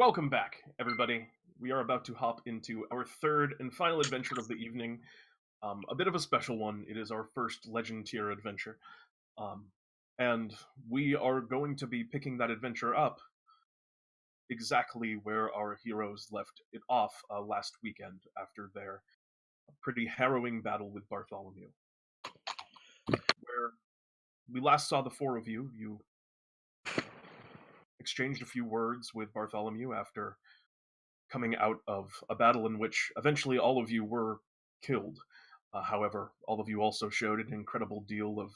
Welcome back, everybody. We are about to hop into our third and final adventure of the evening. A bit of a special one. It is our first Legend tier adventure. And we are going to be picking that adventure up exactly where our heroes left it off last weekend after their pretty harrowing battle with Bartholomew. Where we last saw the four of you, you exchanged a few words with Bartholomew after coming out of a battle in which eventually all of you were killed. However, all of you also showed an incredible deal of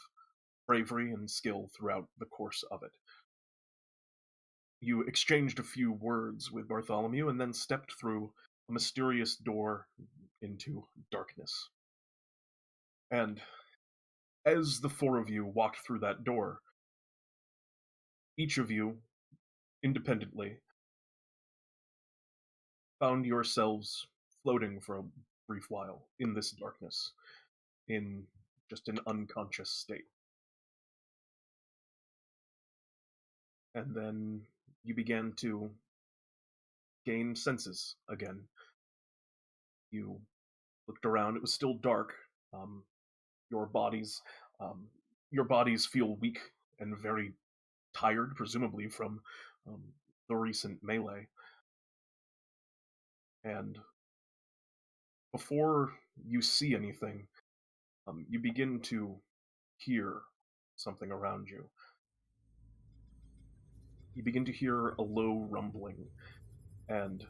bravery and skill throughout the course of it. You exchanged a few words with Bartholomew and then stepped through a mysterious door into darkness. And as the four of you walked through that door, each of you, independently, found yourselves floating for a brief while in this darkness, in just an unconscious state. And then you began to gain senses again. You looked around. It was still dark. Your bodies feel weak and very tired, presumably from the recent melee. And before you see anything, you begin to hear something around you. You begin to hear a low rumbling and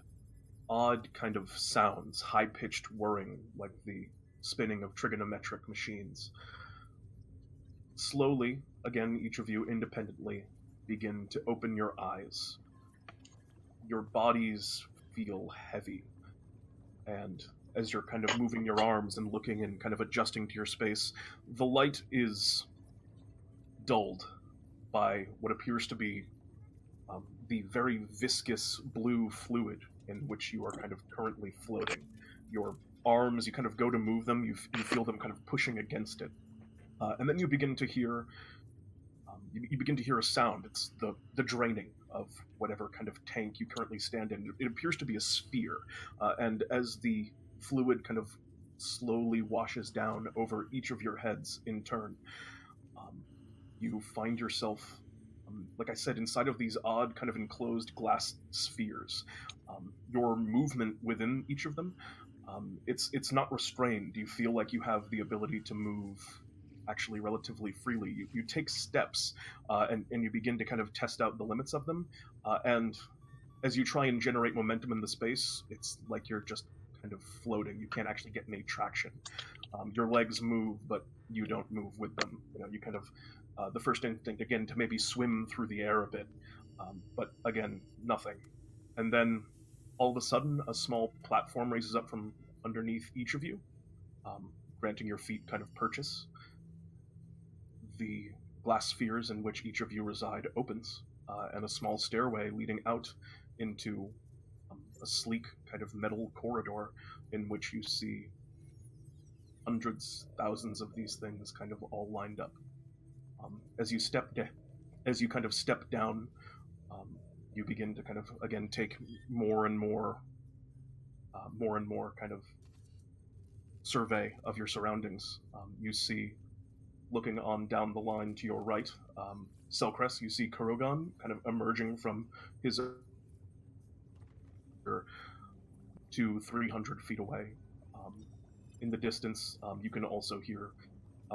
odd kind of sounds, high-pitched whirring like the spinning of trigonometric machines. Slowly, again, each of you independently begin to open your eyes. Your bodies feel heavy, and as you're kind of moving your arms and looking and kind of adjusting to your space, the light is dulled by what appears to be the very viscous blue fluid in which you are kind of currently floating. Your arms, you kind of go to move them, you feel them kind of pushing against it. And then you begin to hear a sound. It's the draining of whatever kind of tank you currently stand in. It appears to be a sphere, and as the fluid kind of slowly washes down over each of your heads in turn, you find yourself, like I said, inside of these odd kind of enclosed glass spheres. Your movement within each of them, it's not restrained. You feel like you have the ability to move actually relatively freely. You take steps, and you begin to kind of test out the limits of them, and as you try and generate momentum in the space, it's like you're just kind of floating. You can't actually get any traction. Your legs move, but you don't move with them. You kind of, the first instinct, again, to maybe swim through the air a bit, but again, nothing. And then, all of a sudden, a small platform raises up from underneath each of you, granting your feet kind of purchase. The glass spheres in which each of you reside opens, and a small stairway leading out into a sleek kind of metal corridor in which you see hundreds, thousands of these things kind of all lined up. As you kind of step down, you begin to kind of again take more and more kind of survey of your surroundings. You see, looking on down the line to your right, Selcress, you see Kurogan kind of emerging from his 200-300 feet away. In the distance, you can also hear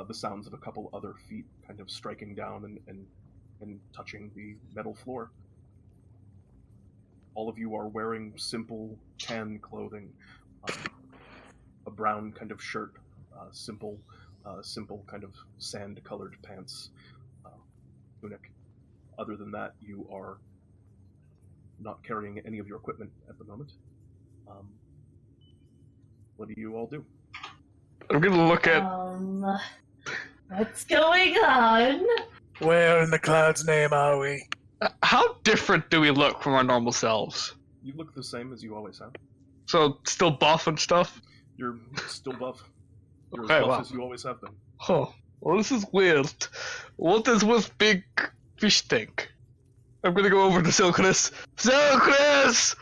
the sounds of a couple other feet kind of striking down and touching the metal floor. All of you are wearing simple tan clothing, a brown kind of shirt, simple kind of sand-colored pants, tunic. Other than that, you are not carrying any of your equipment at the moment. What do you all do? I'm gonna look at... What's going on? Where in the cloud's name are we? How different do we look from our normal selves? You look the same as you always have. So, still buff and stuff? You're still buff. You're Okay, as buff wow. as you always have been. Oh, well, this is weird. What does with big fish think? I'm gonna go over to Selcress. Selcress!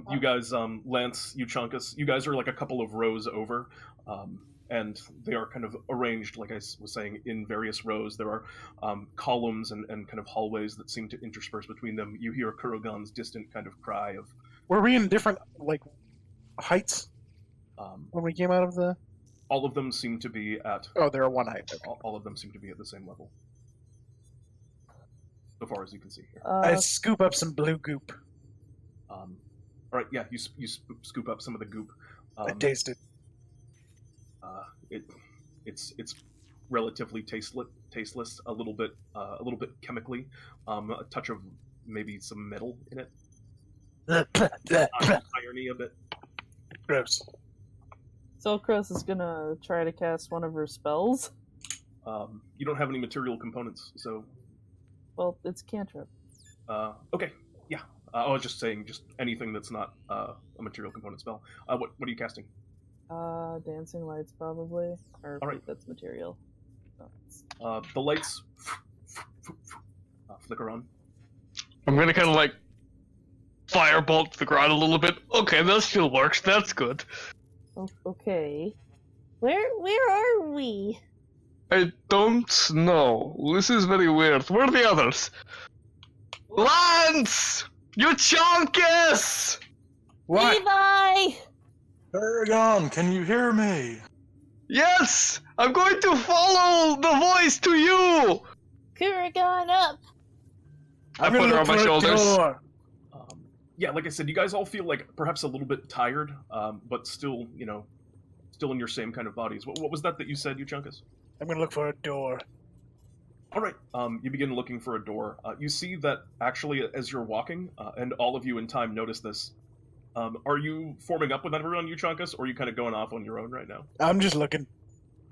You guys, Lance, Euchaunkas, you guys are like a couple of rows over, and they are kind of arranged, like I was saying, in various rows. There are columns and kind of hallways that seem to intersperse between them. You hear Kurogan's distant kind of cry of... Were we in different, like, heights when we came out of the... All of them seem to be at... Oh, they're one height. All of them seem to be at the same level. So far as you can see here. I scoop up some blue goop. Alright, yeah, you scoop up some of the goop. I taste it. It's relatively tasteless, a little bit chemically, a touch of maybe some metal in it, irony a bit. Gross. Selcress is gonna try to cast one of her spells. You don't have any material components, so... Well, it's cantrip. Okay, yeah. I was just saying, just anything that's not a material component spell. What are you casting? Dancing lights probably. Or all right. That's material. The lights flicker on. I'm gonna kind of like firebolt the ground a little bit. Okay, that still works. That's good. Okay. Where are we? I don't know. This is very weird. Where are the others? Lance! Euchaunkas! What? Levi! Kurogan, can you hear me? Yes! I'm going to follow the voice to you! Kurogan up! I put her on my shoulders. Yeah, like I said, you guys all feel like perhaps a little bit tired, but still, still in your same kind of bodies. What was that you said, Euchaunkas? I'm gonna look for a door. All right. You begin looking for a door. You see that actually, as you're walking, and all of you in time notice this. Are you forming up with everyone, Euchaunkas, or are you kind of going off on your own right now? I'm just looking.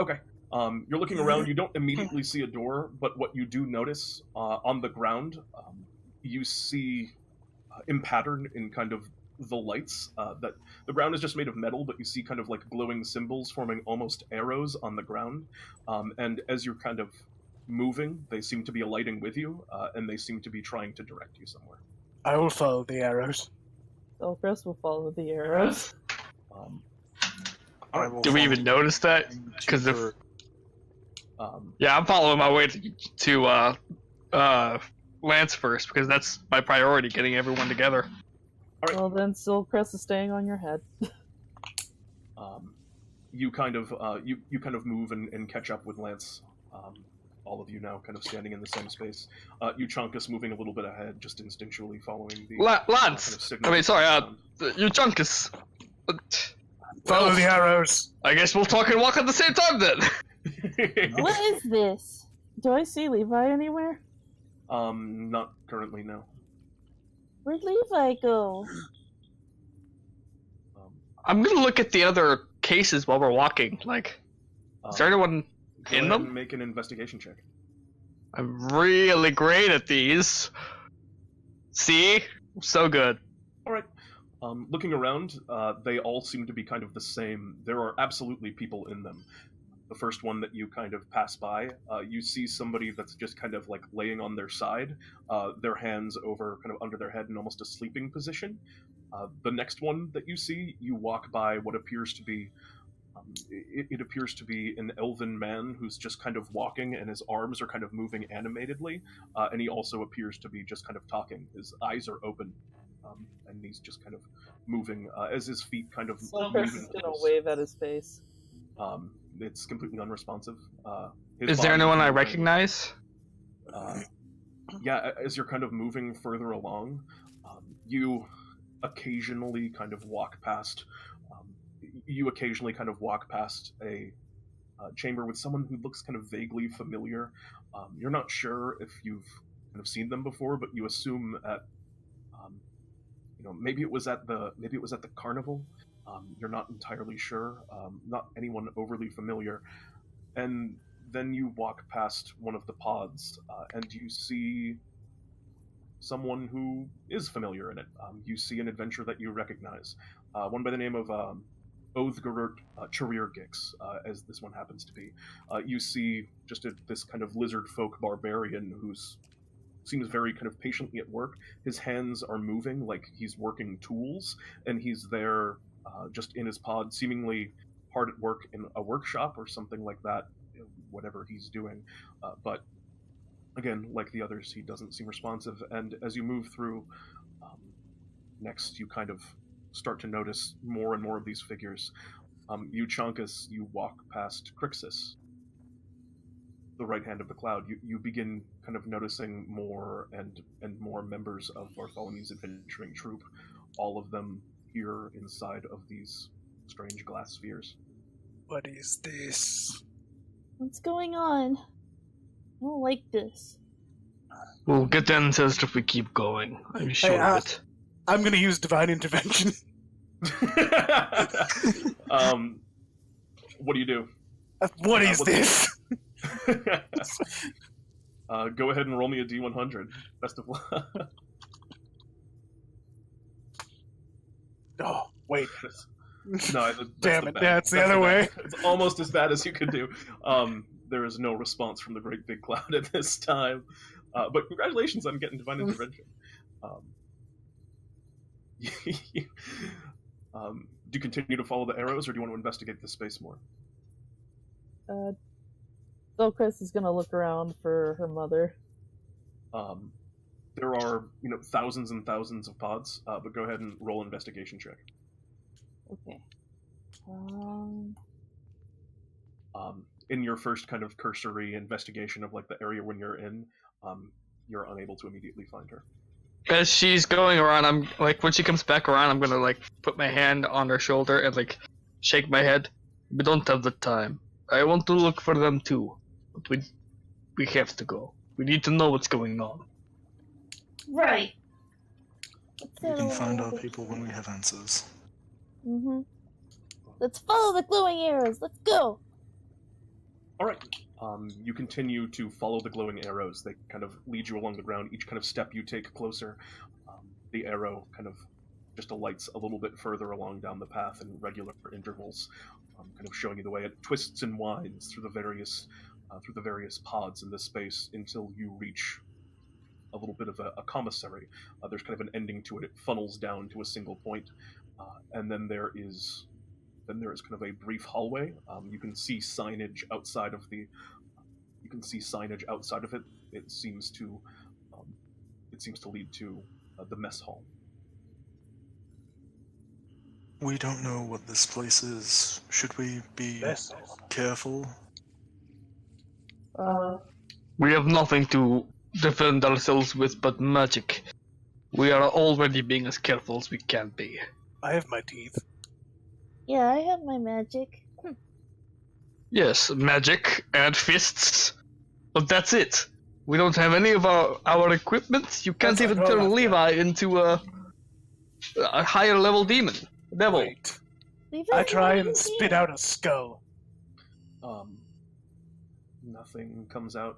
Okay. You're looking around. You don't immediately see a door, but what you do notice on the ground, you see in pattern in kind of the lights that the ground is just made of metal, but you see kind of like glowing symbols forming almost arrows on the ground. And as you're kind of moving, they seem to be alighting with you, and they seem to be trying to direct you somewhere. I will follow the arrows. Selcress will follow the arrows. Do we even notice that? Because if... yeah, I'm following my way to Lance first, because that's my priority, getting everyone together. Right. Well, then Selcress is staying on your head. You kind of move and catch up with Lance. All of you now kind of standing in the same space. Euchaunkas moving a little bit ahead, just instinctually following the... Lance! Kind of Euchaunkas! Follow the arrows! I guess we'll talk and walk at the same time then! What is this? Do I see Levi anywhere? Not currently, no. Where'd Levi go? I'm gonna look at the other cases while we're walking. Like, is there anyone in them? Make an investigation check. I'm really great at these. See? So good. Alright. Looking around, they all seem to be kind of the same. There are absolutely people in them. The first one that you kind of pass by, you see somebody that's just kind of like laying on their side, their hands over kind of under their head in almost a sleeping position. The next one that you see, you walk by what appears to be, it appears to be an elven man who's just kind of walking, and his arms are kind of moving animatedly, and he also appears to be just kind of talking. His eyes are open, and he's just kind of moving as his feet kind of Selcress is gonna wave at his face. It's completely unresponsive. Is there anyone I recognize? Yeah, as you're kind of moving further along, you occasionally kind of walk past. You occasionally kind of walk past a chamber with someone who looks kind of vaguely familiar. You're not sure if you've kind of seen them before, but you assume at maybe it was at the carnival. You're not entirely sure. Not anyone overly familiar. And then you walk past one of the pods, and you see someone who is familiar in it. You see an adventurer that you recognize. One by the name of Oathgerert Charirgix, as this one happens to be. You see just this kind of lizard folk barbarian who's seems very kind of patiently at work. His hands are moving like he's working tools, and he's there just in his pod, seemingly hard at work in a workshop or something like that, whatever he's doing. But again, like the others, he doesn't seem responsive. And as you move through, next you kind of start to notice more and more of these figures. Euchaunkas, you walk past Crixus, the right hand of the cloud. You begin kind of noticing more and more members of Bartholomew's adventuring troupe, all of them here inside of these strange glass spheres. What is this? What's going on? I don't like this. We'll get answers if we keep going. I'm sure of it. I'm going to use Divine Intervention. What do you do? What is this? Go ahead and roll me a D100. Best of luck. Oh, wait. No, damn it, that's the other way. It's almost as bad as you could do. There is no response from the Great Big Cloud at this time. But congratulations on getting Divine Intervention. Do you continue to follow the arrows, or do you want to investigate the space more? Selcress is gonna look around for her mother. There are, thousands and thousands of pods, but go ahead and roll an investigation check. Okay. In your first kind of cursory investigation of like the area when you're in, you're unable to immediately find her. As she's going around, I'm like, when she comes back around, I'm gonna like put my hand on her shoulder and like shake my head. We don't have the time. I want to look for them too, but we have to go. We need to know what's going on. Right. We can find our people when we have answers. Mm-hmm. Let's follow the glowing arrows. Let's go. All right. You continue to follow the glowing arrows. They kind of lead you along the ground. Each kind of step you take closer, the arrow kind of just alights a little bit further along down the path in regular intervals, kind of showing you the way. It twists and winds through the various pods in this space until you reach a little bit of a commissary. There's kind of an ending to it. It funnels down to a single point, and then there is kind of a brief hallway. You can see signage outside of the. You can see signage outside of it. It seems to lead to the mess hall. We don't know what this place is. Should we be careful? We have nothing to defend ourselves with but magic. We are already being as careful as we can be. I have my teeth. Yeah, I have my magic. Yes, magic and fists, but that's it. We don't have any of our equipment. You can't even turn Levi into a higher level demon. Devil. Wait. I try and spit out a skull. Nothing comes out.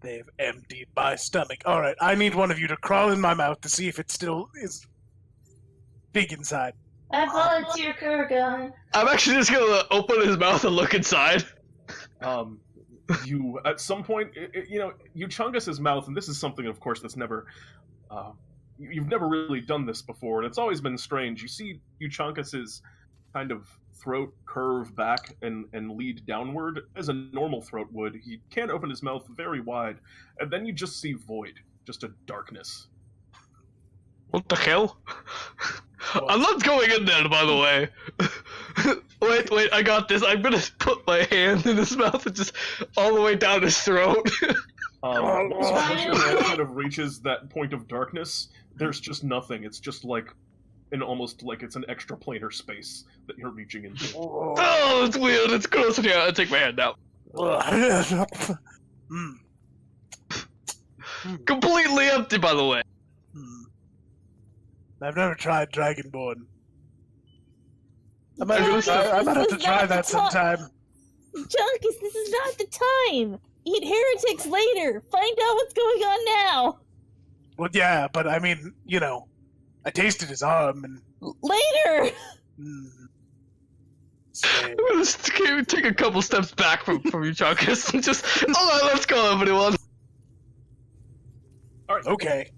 They've emptied my stomach. Alright, I need one of you to crawl in my mouth to see if it still is big inside. I volunteer Kurogan. I'm actually just gonna open his mouth and look inside. You, at some point, Euchaunkas' mouth, and this is something, of course, that's never, you've never really done this before, and it's always been strange. You see Euchaunkas' kind of throat curve back and lead downward, as a normal throat would. He can open his mouth very wide, and then you just see void, just a darkness. What the hell? I'm not going in there, by the way. Wait, I got this. I'm gonna put my hand in his mouth and just all the way down his throat. Once your hand kind of reaches that point of darkness, there's just nothing. It's just like almost like it's an extra planar space that you're reaching into. Oh, it's weird. It's gross. Yeah, I take my hand out. Completely empty, by the way. I've never tried Dragonborn. I might have to try that sometime. Junkus, this is not the time! Eat heretics later! Find out what's going on now! Well, yeah, but I mean, I tasted his arm and... Later! I'm gonna take a couple steps back from Euchaunkas and just... Alright, let's go, everyone! right. Okay.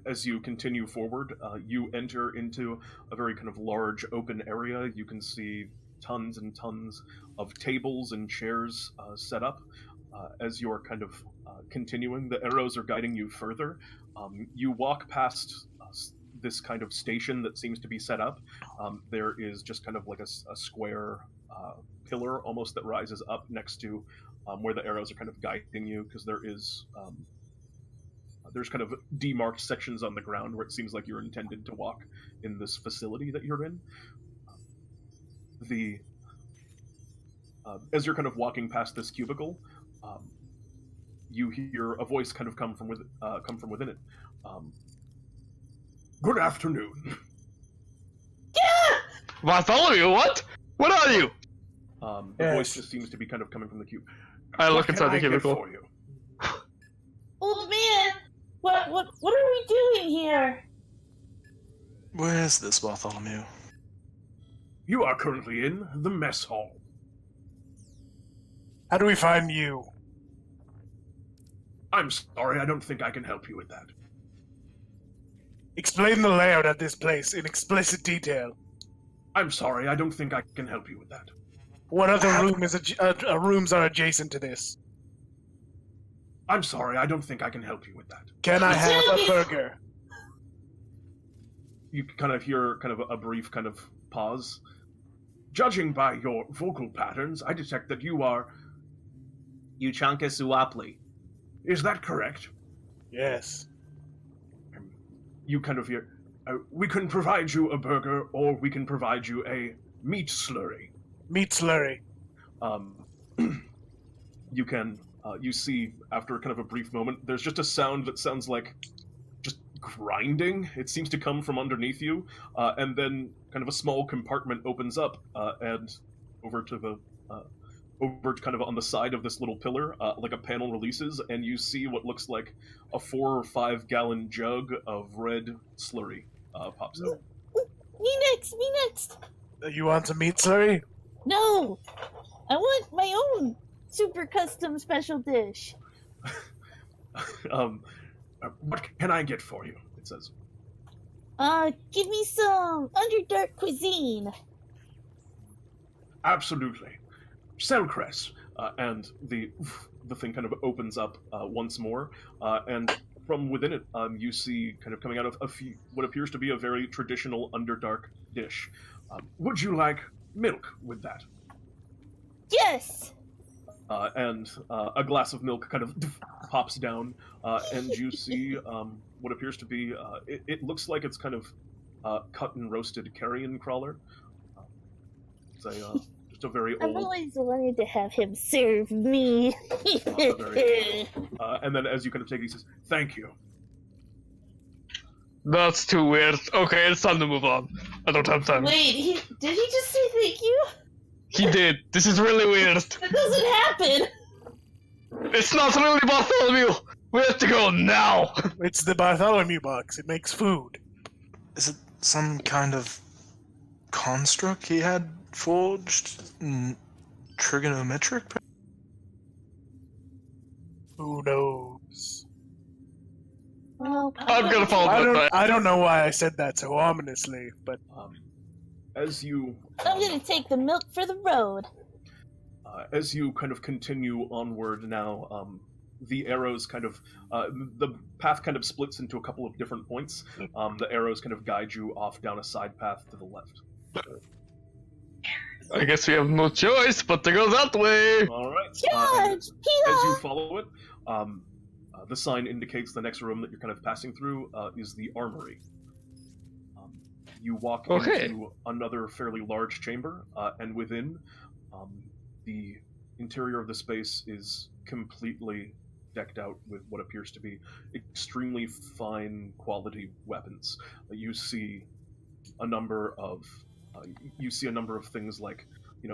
As you continue forward, you enter into a very kind of large open area. You can see tons and tons of tables and chairs set up. As you're kind of continuing, the arrows are guiding you further. You walk past this kind of station that seems to be set up. There is just kind of like a square pillar almost that rises up next to where the arrows are kind of guiding you, because there's kind of demarked sections on the ground where it seems like you're intended to walk in this facility that you're in. As you're kind of walking past this cubicle, you hear a voice kind of come from within it. Good afternoon. Bartholomew, what? What are you? The voice just seems to be kind of coming from the cube. I look What inside the can I get cubicle. for you? Old man, what are we doing here? Where is this, Bartholomew? You are currently in the mess hall. How do we find you? I'm sorry, I don't think I can help you with that. Explain the layout of this place in explicit detail. I'm sorry, I don't think I can help you with that. What other rooms are adjacent to this? I'm sorry, I don't think I can help you with that. Can I have a burger? You kind of hear kind of a brief kind of pause. Judging by your vocal patterns, I detect that you are Euchaunkas Ouwoupli. Is that correct? Yes. You kind of hear, we can provide you a burger, or we can provide you a meat slurry. Meat slurry. You can, you see, after kind of a brief moment, there's just a sound that sounds like just grinding. It seems to come from underneath you, and then kind of a small compartment opens up, and over kind of on the side of this little pillar, like a panel releases, and you see what looks like a 4 or 5 gallon jug of red slurry pops out. Me next. You want some meat slurry? No, I want my own super custom special dish. What can I get for you? It says. Give me some Underdark cuisine. Absolutely. Selcress. And the thing kind of opens up once more, and from within it, you see kind of coming out of what appears to be a very traditional Underdark dish. Would you like milk with that? Yes. And a glass of milk kind of pops down, and you see what appears to be, it looks like it's kind of cut and roasted carrion crawler. It's just a very I've old... always wanted to have him serve me. and then as you kind of take it, he says, thank you. That's too weird. Okay, it's time to move on. I don't have time. Wait, did he just say thank you? He did. This is really weird. That doesn't happen. It's not really Bartholomew. We have to go now. It's the Bartholomew box. It makes food. Is it some kind of construct he had forged? Trigonometric? Who knows? Well, I'm gonna follow that. I don't know why I said that so ominously, but As you... I'm gonna take the milk for the road. as you kind of continue onward now, the arrows kind of... the path kind of splits into a couple of different points. The arrows kind of guide you off down a side path to the left. I guess we have no choice but to go that way. All right. Charge! As you follow it, the sign indicates the next room that you're kind of passing through is the armory. You walk into another fairly large chamber, and within, the interior of the space is completely decked out with what appears to be extremely fine quality weapons. You see a number of things like,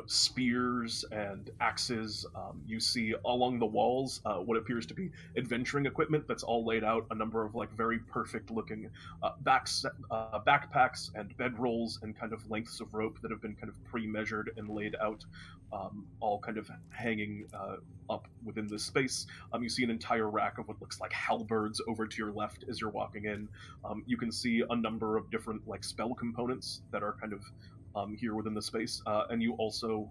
spears and axes. You see along the walls what appears to be adventuring equipment that's all laid out, a number of very perfect looking backpacks and bedrolls and kind of lengths of rope that have been kind of pre-measured and laid out, all kind of hanging up within this space. You see an entire rack of what looks like halberds over to your left as you're walking in. You can see a number of different spell components that are kind of here within the space, and you also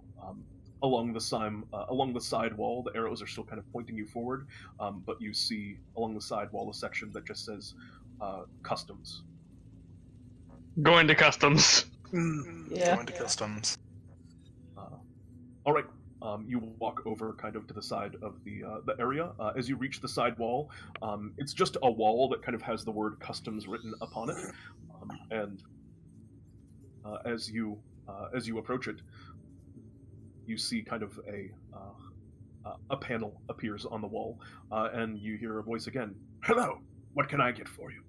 along the side wall, the arrows are still kind of pointing you forward, but you see along the side wall a section that just says customs. Going to customs. Yeah. Going to customs. All right. You walk over kind of to the side of the area. As you reach the side wall, it's just a wall that kind of has the word customs written upon it, and as you approach it, you see kind of a panel appears on the wall, and you hear a voice again. Hello, what can I get for you?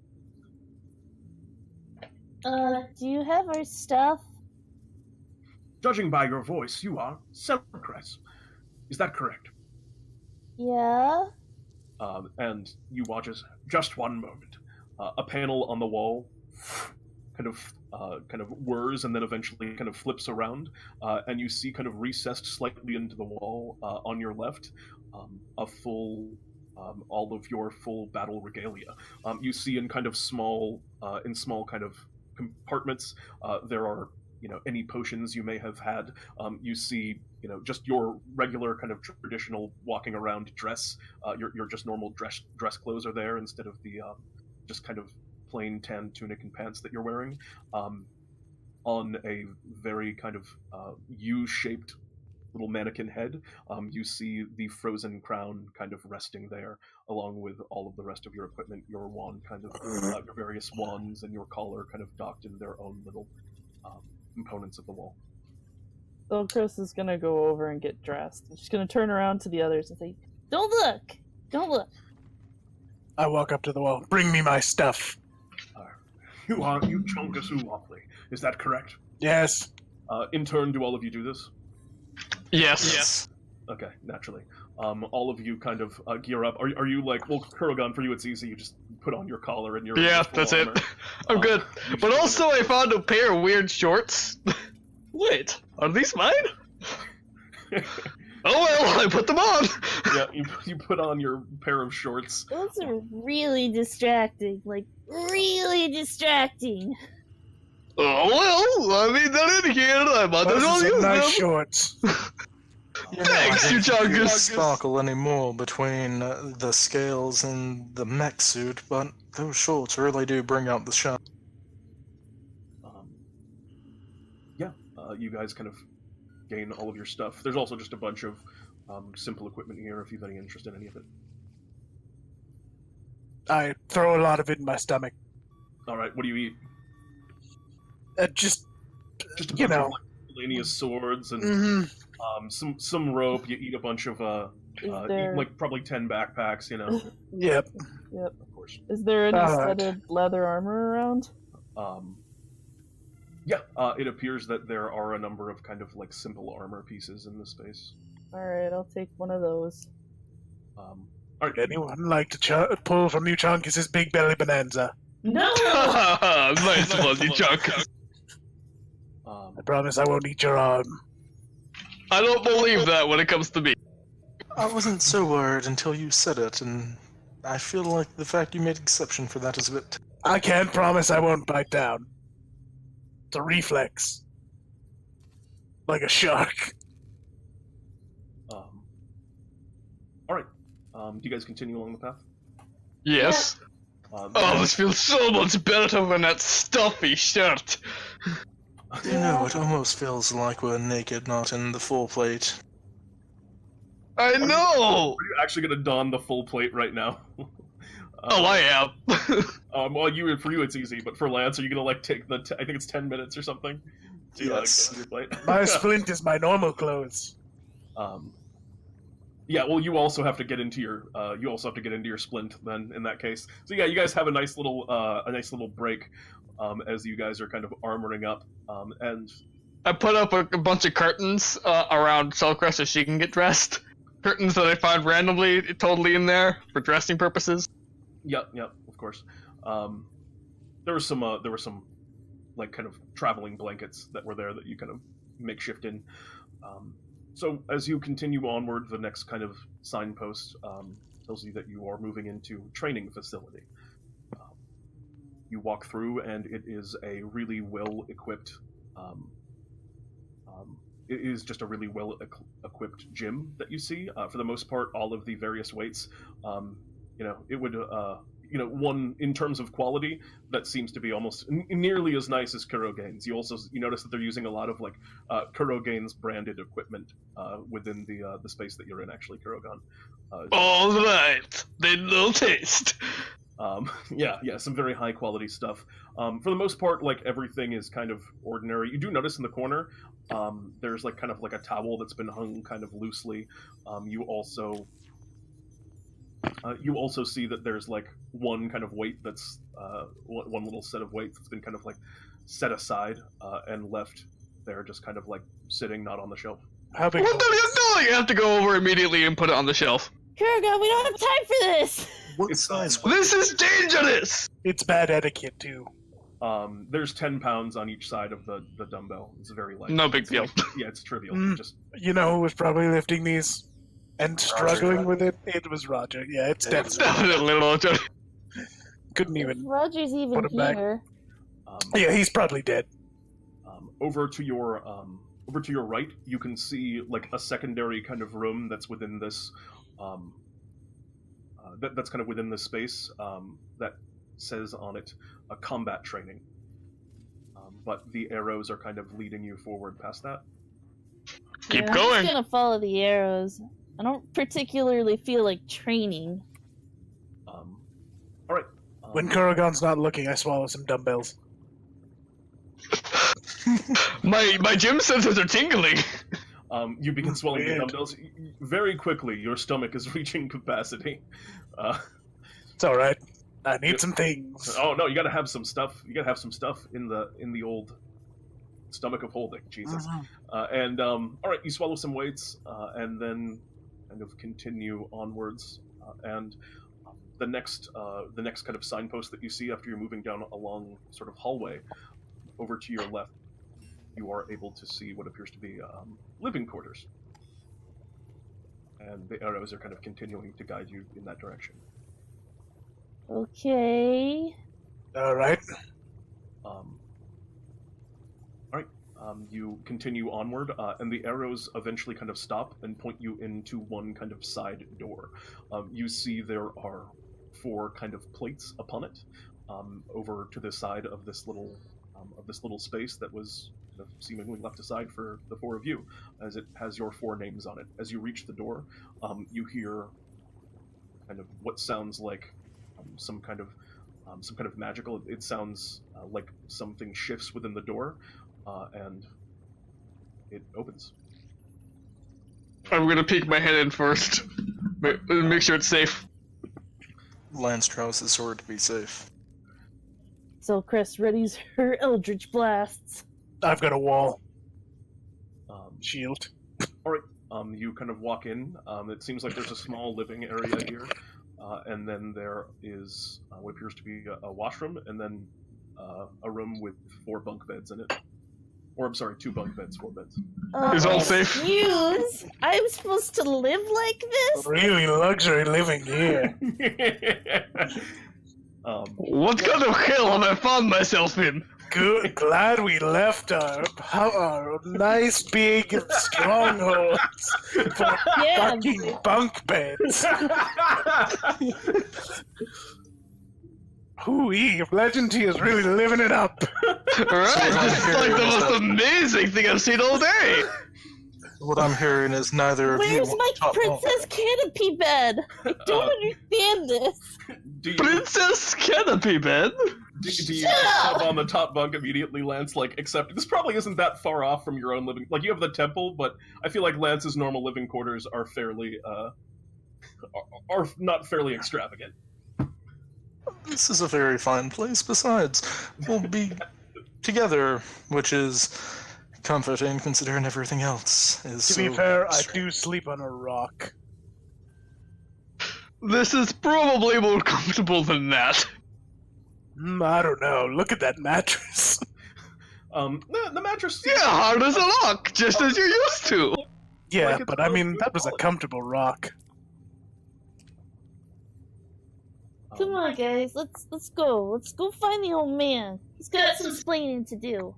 Do you have our stuff? Judging by your voice, you are Selcress. Is that correct? Yeah. And you watch as just one moment. A panel on the wall kind of whirs and then eventually kind of flips around, and you see kind of recessed slightly into the wall on your left a full all of your full battle regalia. You see in kind of small kind of compartments there are any potions you may have had. You see just your regular kind of traditional walking around dress. Your just normal dress clothes are there instead of the just kind of plain tan tunic and pants that you're wearing. On a very kind of U-shaped little mannequin head, you see the frozen crown kind of resting there, along with all of the rest of your equipment, your wand kind of, your various wands and your collar kind of docked in their own little components of the wall. So Chris is gonna go over and get dressed. She's gonna turn around to the others and say, "Don't look! Don't look!" I walk up to the wall. Bring me my stuff. You are Euchaunkas Ouwoupli, is that correct? Yes. In turn, do all of you do this? Yes. Okay, naturally. All of you kind of gear up. Are you Kurogan, for you it's easy, you just put on your collar and your That's armor. it. I'm good. But also I found a pair of weird shorts. Wait, are these mine? Oh well, I put them on! Yeah, you put on your pair of shorts. Those are really distracting. Really distracting. Oh well, I mean, they're in here, I might as well Those are use nice them. shorts. Thanks, I don't think you Euchaunkas. sparkle anymore between the scales and the mech suit, but those shorts really do bring out the shine. You guys kind of gain all of your stuff. There's also just a bunch of simple equipment here if you've any interest in any of it. I throw a lot of it in my stomach. All right, what do you eat? Just Just a you bunch know. of miscellaneous swords and Mm-hmm. some rope. You eat a bunch of there- probably 10 backpacks. Yep. Of course. Is there any Alright. studded leather armor around? It appears that there are a number of kind of simple armor pieces in the space. Alright, I'll take one of those. All right, Anyone like to pull from Euchaunkas' big belly bonanza? No! Nice one, Euchaunkas. I promise I won't eat your arm. I don't believe that when it comes to me. I wasn't so worried until you said it, and I feel like the fact you made exception for that is a bit... I can't promise I won't bite down. It's a reflex. Like a shark. all right. Do you guys continue along the path? Yes. Oh, this feels so much better than that stuffy shirt. You know, it almost feels like we're naked, not in the full plate. I know! Are you actually going to don the full plate right now? Oh, I am. Well, for you it's easy, but for Lance, are you gonna take the? I think it's 10 minutes or something. To, Yes. get on your plate. My splint is my normal clothes. Yeah. Well, you also have to get into your splint then. In that case, so yeah, you guys have a nice little break as you guys are kind of armoring up, and I put up a bunch of curtains around Selcress so she can get dressed. Curtains that I found randomly, totally in there for dressing purposes. Yep, of course. There were some like kind of traveling blankets that were there that you kind of makeshift in. So as you continue onward, the next kind of signpost tells you that you are moving into training facility. You walk through, and it is a really well-equipped. It is just a really well-equipped gym that you see. For the most part, all of the various weights, it would, one in terms of quality that seems to be almost nearly as nice as Kurogan's. You notice that they're using a lot of like Kurogan's branded equipment within the space that you're in. Actually, Kurogan. All right, they no taste. Some very high quality stuff. For the most part, like everything is kind of ordinary. You do notice in the corner, there's like kind of like a towel that's been hung kind of loosely. You also see that there's like one kind of weight that's one little set of weights that's been kind of like set aside and left there, just kind of like sitting, not on the shelf. What are you doing? You have to go over immediately and put it on the shelf. Kurogan, we don't have time for this! What size? This is dangerous! It's bad etiquette, too. There's 10 pounds on each side of the dumbbell. It's very light. No big deal. It's trivial. Just You know who was probably lifting these and struggling with it? It was Roger. Yeah, it's definitely. Definitely Roger. Couldn't even. Roger's even put him back. here. Yeah, he's probably dead. Over to your right, you can see like a secondary kind of room that's within this. That's kind of within this space that says on it combat training, but the arrows are kind of leading you forward past that. Keep I'm going. just gonna follow the arrows. I don't particularly feel like training. All right. When Kurogan's not looking, I swallow some dumbbells. my gym sensors are tingling. You begin swallowing the dumbbells. Very quickly, your stomach is reaching capacity. It's all right. I need some things. Oh no, you gotta have some stuff. You gotta have some stuff in the old stomach of holding. Jesus. All right, you swallow some weights, and then kind of continue onwards. And the next kind of signpost that you see after you're moving down a long sort of hallway, over to your left, you are able to see what appears to be living quarters. And the arrows are kind of continuing to guide you in that direction. Okay. All right. You continue onward, and the arrows eventually kind of stop and point you into one kind of side door. You see there are 4 kind of plates upon it, over to the side of this little space that was seemingly left aside for the 4 of you, as it has your 4 names on it. As you reach the door, you hear kind of what sounds like some kind of magical. It sounds like something shifts within the door, and it opens. I'm gonna peek my head in first. Make sure it's safe. Lance draws his sword to be safe. Selcress readies her Eldritch Blasts. I've got a wall. Shield. All right. You kind of walk in. It seems like there's a small living area here, and then there is what appears to be a washroom, and then a room with 4 bunk beds in it. Or, I'm sorry, 2 bunk beds, 4 beds. Is all safe? Excuse? I'm supposed to live like this? Really luxury living here. What kind of hell have I found myself in? Good. Glad we left our nice big strongholds for fucking bunk beds. Hooey, Legendty is really living it up. Alright, this is like the most amazing thing I've seen all day. What I'm hearing is neither of you Where's want my to top princess canopy bed? I don't understand this. Princess Canopy Bed? Do you have on the top bunk immediately, Lance, like, except this probably isn't that far off from your own living... Like, you have the temple, but I feel like Lance's normal living quarters are fairly, are not fairly extravagant. This is a very fine place. Besides, we'll be together, which is comforting considering everything else is To so be fair, I strange. do sleep on a rock. This is probably more comfortable than that. I don't know. Look at that mattress. The mattress. Yeah, hard as a rock, just as you used to. Yeah, Like it's but I close mean, to that was a quality. comfortable rock. Come on, guys. Let's go. Let's go find the old man. He's got some explaining to do.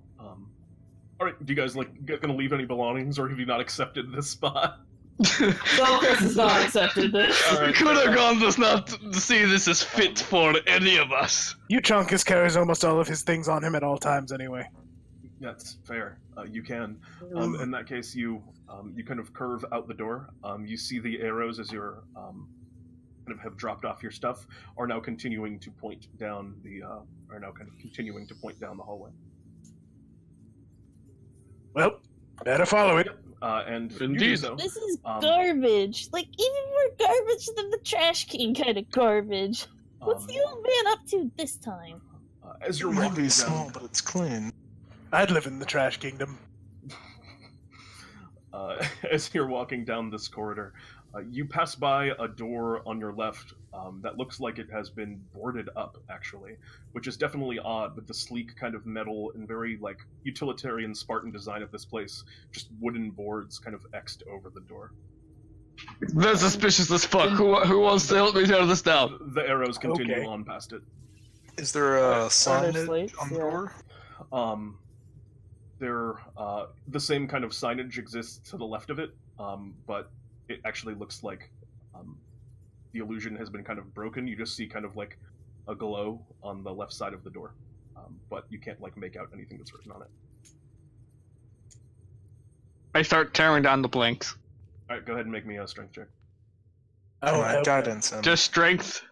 All right, do you guys gonna leave any belongings, or have you not accepted this spot? Selcress has not accepted this. All right, Kurogan does not see this as fit for any of us. Euchaunkas carries almost all of his things on him at all times anyway. That's fair. You can. In that case, you kind of curve out the door. You see the arrows as you're kind of have dropped off your stuff are now continuing to point down the hallway. Well, better follow it. And you do Indeed. so. This is Um, garbage. Like, even more garbage than the Trash King kind of garbage. What's the old man up to this time? As you're It might walking be small, down, but it's clean. I'd live in the Trash Kingdom. as you're walking down this corridor, you pass by a door on your left that looks like it has been boarded up, actually, which is definitely odd with the sleek kind of metal and very like utilitarian Spartan design of this place. Just wooden boards kind of X'd over the door. That's suspicious as fuck. Who wants to help me tear this down? The arrows continue Okay. on past it. Is there a signage slates, on the yeah. door? The same kind of signage exists to the left of it, but it actually looks like the illusion has been kind of broken. You just see kind of like a glow on the left side of the door, but you can't like make out anything that's written on it. I start tearing down the blinks. All right, go ahead and make me a strength check. I'll Can I help. guidance him? Just strength.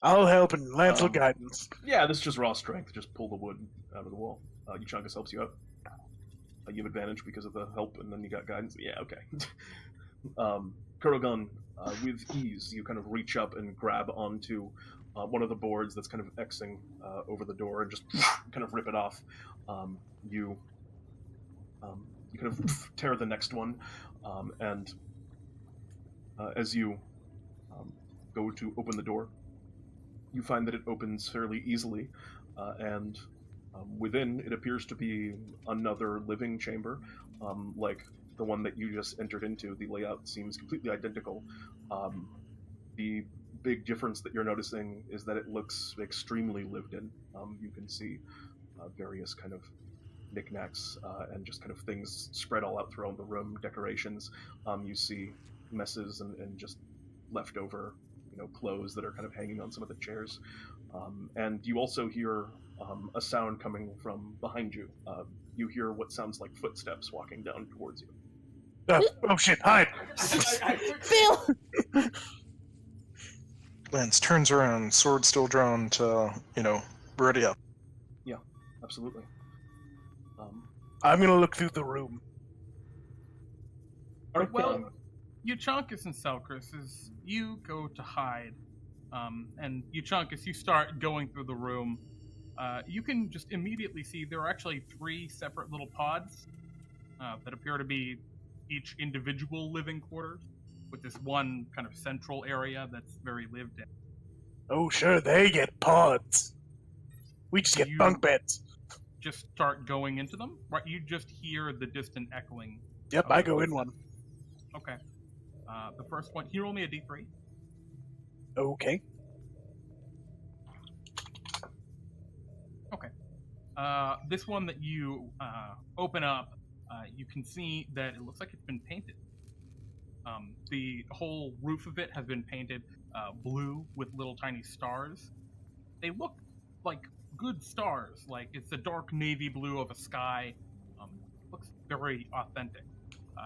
I'll help and Lance will Um, guidance. Yeah, this is just raw strength. Just pull the wood out of the wall. Euchaunkas helps you out. You have advantage because of the help, and then you got guidance. Yeah, okay. Kurogan, with ease, you kind of reach up and grab onto one of the boards that's kind of Xing over the door and just kind of rip it off. You kind of tear the next one, and as you go to open the door, you find that it opens fairly easily, and within it appears to be another living chamber, like the one that you just entered into. The layout seems completely identical. The big difference that you're noticing is that it looks extremely lived in. You can see various kind of knickknacks and just kind of things spread all out throughout the room, decorations. You see messes and just leftover clothes that are kind of hanging on some of the chairs. And you also hear a sound coming from behind you. You hear what sounds like footsteps walking down towards you. Oh shit, hide! Bill! Lance turns around, sword still drawn to, ready up. Absolutely. I'm gonna look through the room. All right, Well, Euchaunkas and Selcress, as you go to hide, and Euchaunkas, you start going through the room, you can just immediately see there are actually 3 separate little pods that appear to be each individual living quarters, with this one kind of central area that's very lived in. Oh sure, they get pods. We just get You- bunk beds. Just start going into them, right? You just hear the distant echoing. Yep, I go in one. Okay. The first one, you roll me a d3. Okay. This one that you open up, you can see that it looks like it's been painted. The whole roof of it has been painted blue with little tiny stars. They look like good stars, like it's the dark navy blue of a sky. Looks very authentic.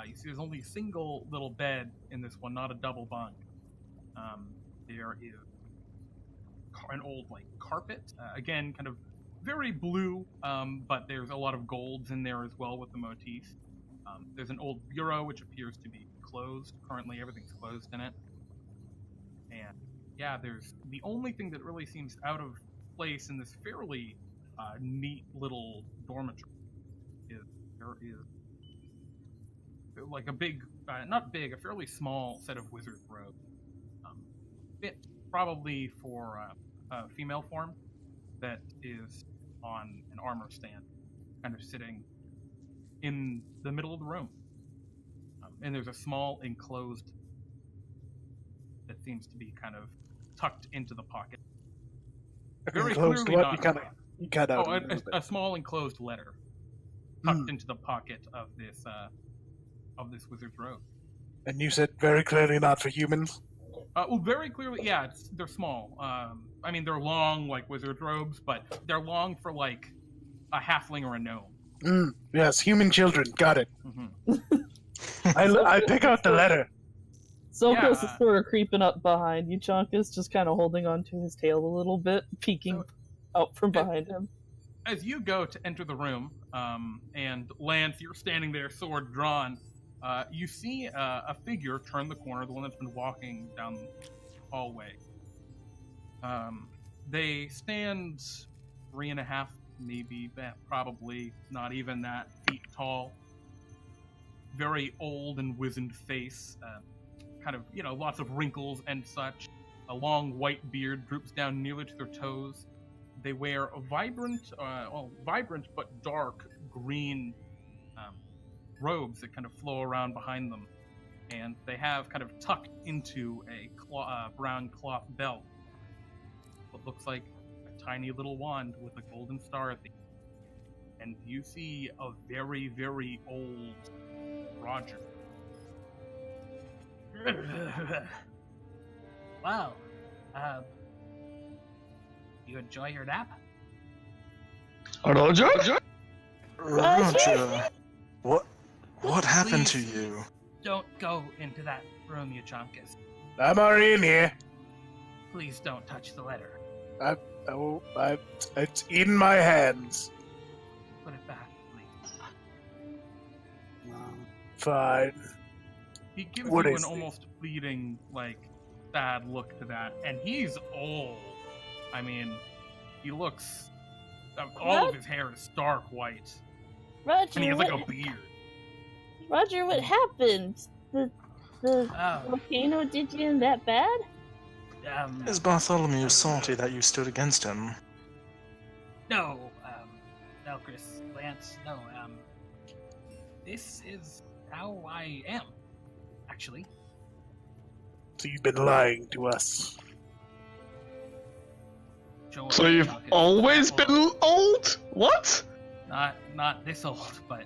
You see there's only a single little bed in this one, not a double bunk. There is an old carpet, again kind of very blue, but there's a lot of golds in there as well with the motifs. There's an old bureau which appears to be closed. Currently everything's closed in it. And yeah, there's the only thing that really seems out of place in this fairly neat little dormitory is there is like a big, not big, a fairly small set of wizard robes. Fit probably for a female form that is on an armor stand, kind of sitting in the middle of the room. And there's a small enclosed that seems to be kind of tucked into the pocket. Very Enclosed clearly what? not. You cut out Oh, a little bit. a small enclosed letter tucked into the pocket of this wizard's robe. And you said very clearly not for humans? Well, very clearly, yeah, they're small. I mean, they're long like wizard robes, but they're long for like a halfling or a gnome. Yes, human children. Got it. Mm-hmm. I pick out the letter. Selcress Yeah. is sort of creeping up behind Euchaunkas, just kind of holding onto his tail a little bit, peeking out from behind him. As you go to enter the room, and Lance, you're standing there, sword drawn, you see a figure turn the corner, the one that's been walking down the hallway. They stand 3.5, maybe, probably not even that, feet tall. Very old and wizened face, kind of, lots of wrinkles and such. A long white beard droops down nearly to their toes. They wear a vibrant but dark green robes that kind of flow around behind them, and they have kind of tucked into a brown cloth belt what looks like a tiny little wand with a golden star at the end. And you see a very, very old Roger. Well, you enjoy your nap? Roger? Roger, what happened to Please. you? Don't go into that room, Euchaunkas. I'm already in here. Please don't touch the letter. It's in my hands. Put it back, please. Fine. He gives What you is an it? almost pleading, sad look to that, and he's old. I mean, he looks. All of his hair is stark white, Roger, and he has what, a beard. Roger, what happened? The Oh, volcano did you in that bad? Is Bartholomew salty that you stood against him? no, Selcress, Lance, no, this is how I am, actually. So you've been lying to us. Joel So you've Euchaunkas, always well, been old? What? Not this old, but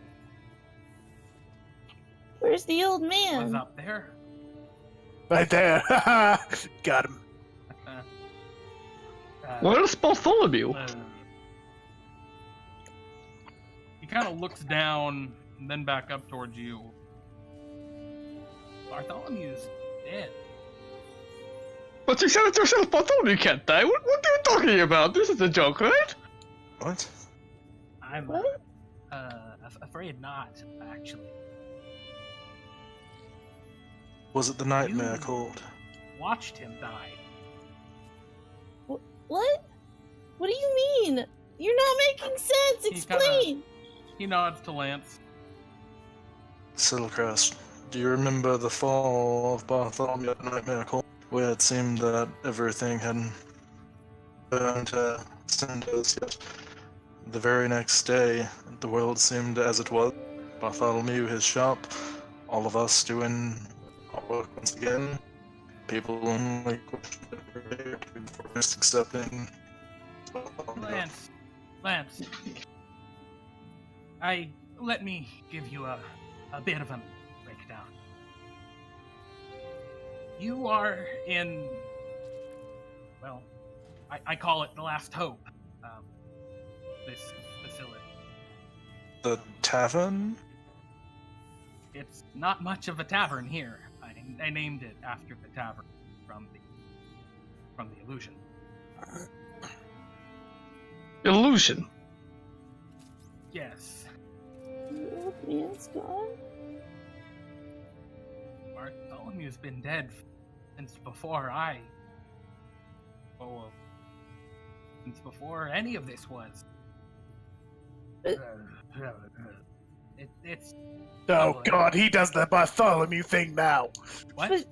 Where's the old was man? up there. Right there. Got him. Where's Bartholomew? He kind of looks down and then back up towards you. Bartholomew's dead. But you said it yourself, Bartholomew can't die. What are you talking about? This is a joke, right? What? I'm What? afraid not, actually. Was it the nightmare You- called? Watched him die. What? What do you mean? You're not making sense. He Explain. He nods to Lance. Silvercrest, do you remember the fall of Bartholomew at Nightmare Court, where it seemed that everything had burned to cinders, yet the very next day, the world seemed as it was. Bartholomew, his shop, all of us doing our work once again. People only questioned it every day or two before just accepting Bartholomew. Lance. Let me give you a bit of a breakdown. You are in, well, I call it the last hope. This facility. The tavern? It's not much of a tavern here. I named it after the tavern from the illusion. Illusion. Yes, The old man's gone. Bartholomew's been dead since before since before any of this was. It's Oh Lovely. God, he does the Bartholomew thing now. what?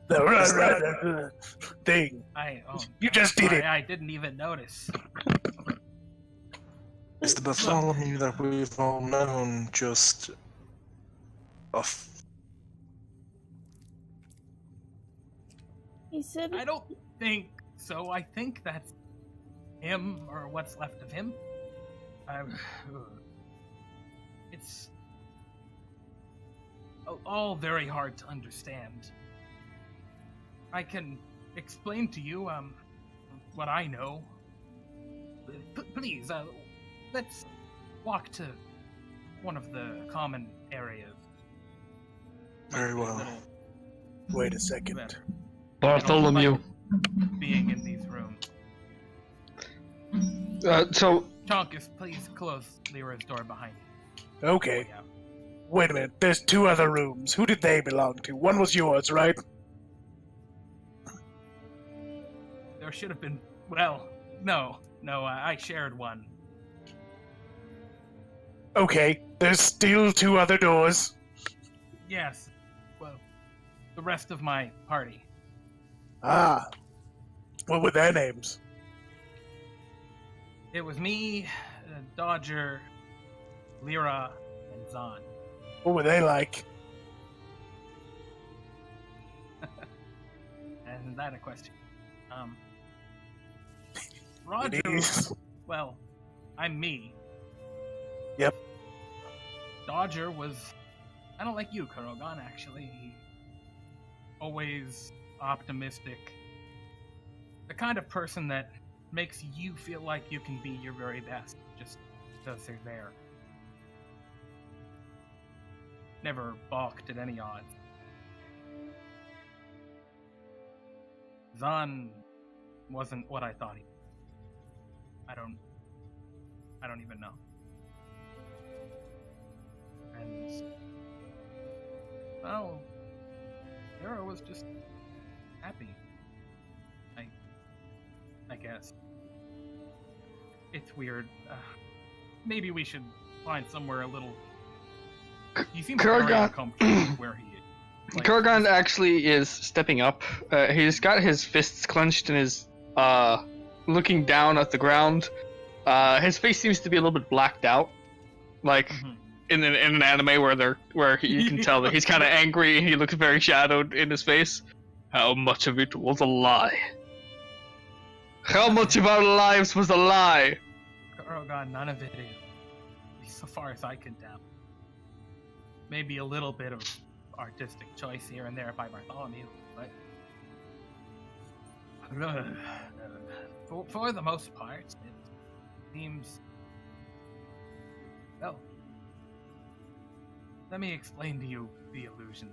The thing. You just did sorry, it. I didn't even notice. Is the Bartholomew that we've all known just off? He said I don't think so. I think that's him or what's left of him. It's all very hard to understand. I can explain to you what I know. Please, let's walk to one of the common areas. Very well. Wait a second. Better. Bartholomew. Being in these rooms. So Euchaunkas, please close Lyra's door behind you. Okay. Yeah. Wait a minute. There's two other rooms. Who did they belong to? One was yours, right? There should have been. Well, no, I shared one. Okay. There's still two other doors. Yes. Well, the rest of my party. Ah. What were their names? It was me, Dodger, Lyra, and Zahn. What were they like? Isn't that a question? Roger. It is. Well, I'm me. Yep. Dodger was kind of like you, Kurogan, actually. Always optimistic. The kind of person that makes you feel like you can be your very best, just because they're there. Never balked at any odds. Zahn wasn't what I thought he was. I don't even know. And well, Lyra was just happy. I guess. It's weird. Maybe we should find somewhere a little. He seems very Kurogan- uncomfortable where he is. Like, Kurogan actually is stepping up. He's got his fists clenched and is looking down at the ground. His face seems to be a little bit blacked out, like Mhm. in an anime where you can tell that he's kind of angry and he looks very shadowed in his face. How much of it was a lie? How much of our lives was a lie? Kurogan, none of it is. So far as I can tell. Maybe a little bit of artistic choice here and there by Bartholomew, but for the most part, it seems. Well, let me explain to you the illusion.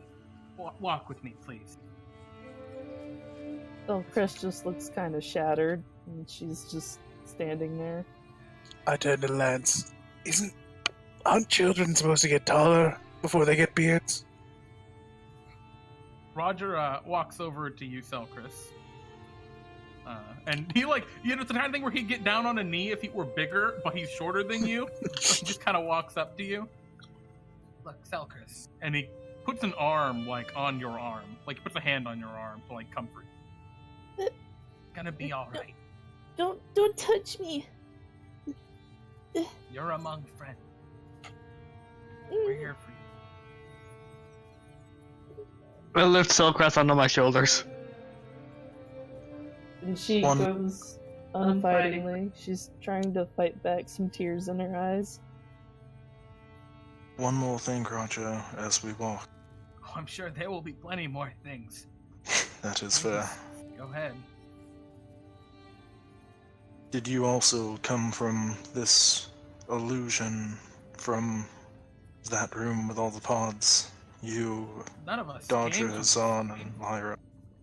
Walk with me, please. Oh, Chris just looks kind of shattered, and she's just standing there. I turned to Lance. Aren't children supposed to get taller before they get beards? Roger walks over to you, Selcress. And he it's the kind of thing where he'd get down on a knee if he were bigger, but he's shorter than you. So he just kind of walks up to you. Look, Selcress. And he puts an arm, on your arm. He puts a hand on your arm to, comfort you. Gonna be alright. Don't touch me. You're among friends. We're here for you. I lift Selcress onto my shoulders. And she One- goes unfightingly. She's trying to fight back some tears in her eyes. One more thing, Groucho, as we walk. Oh, I'm sure there will be plenty more things. That is fair. Go ahead. Did you also come from this illusion from that room with all the pods? You, None of us. Dodger, came from Zahn, this and Lyra.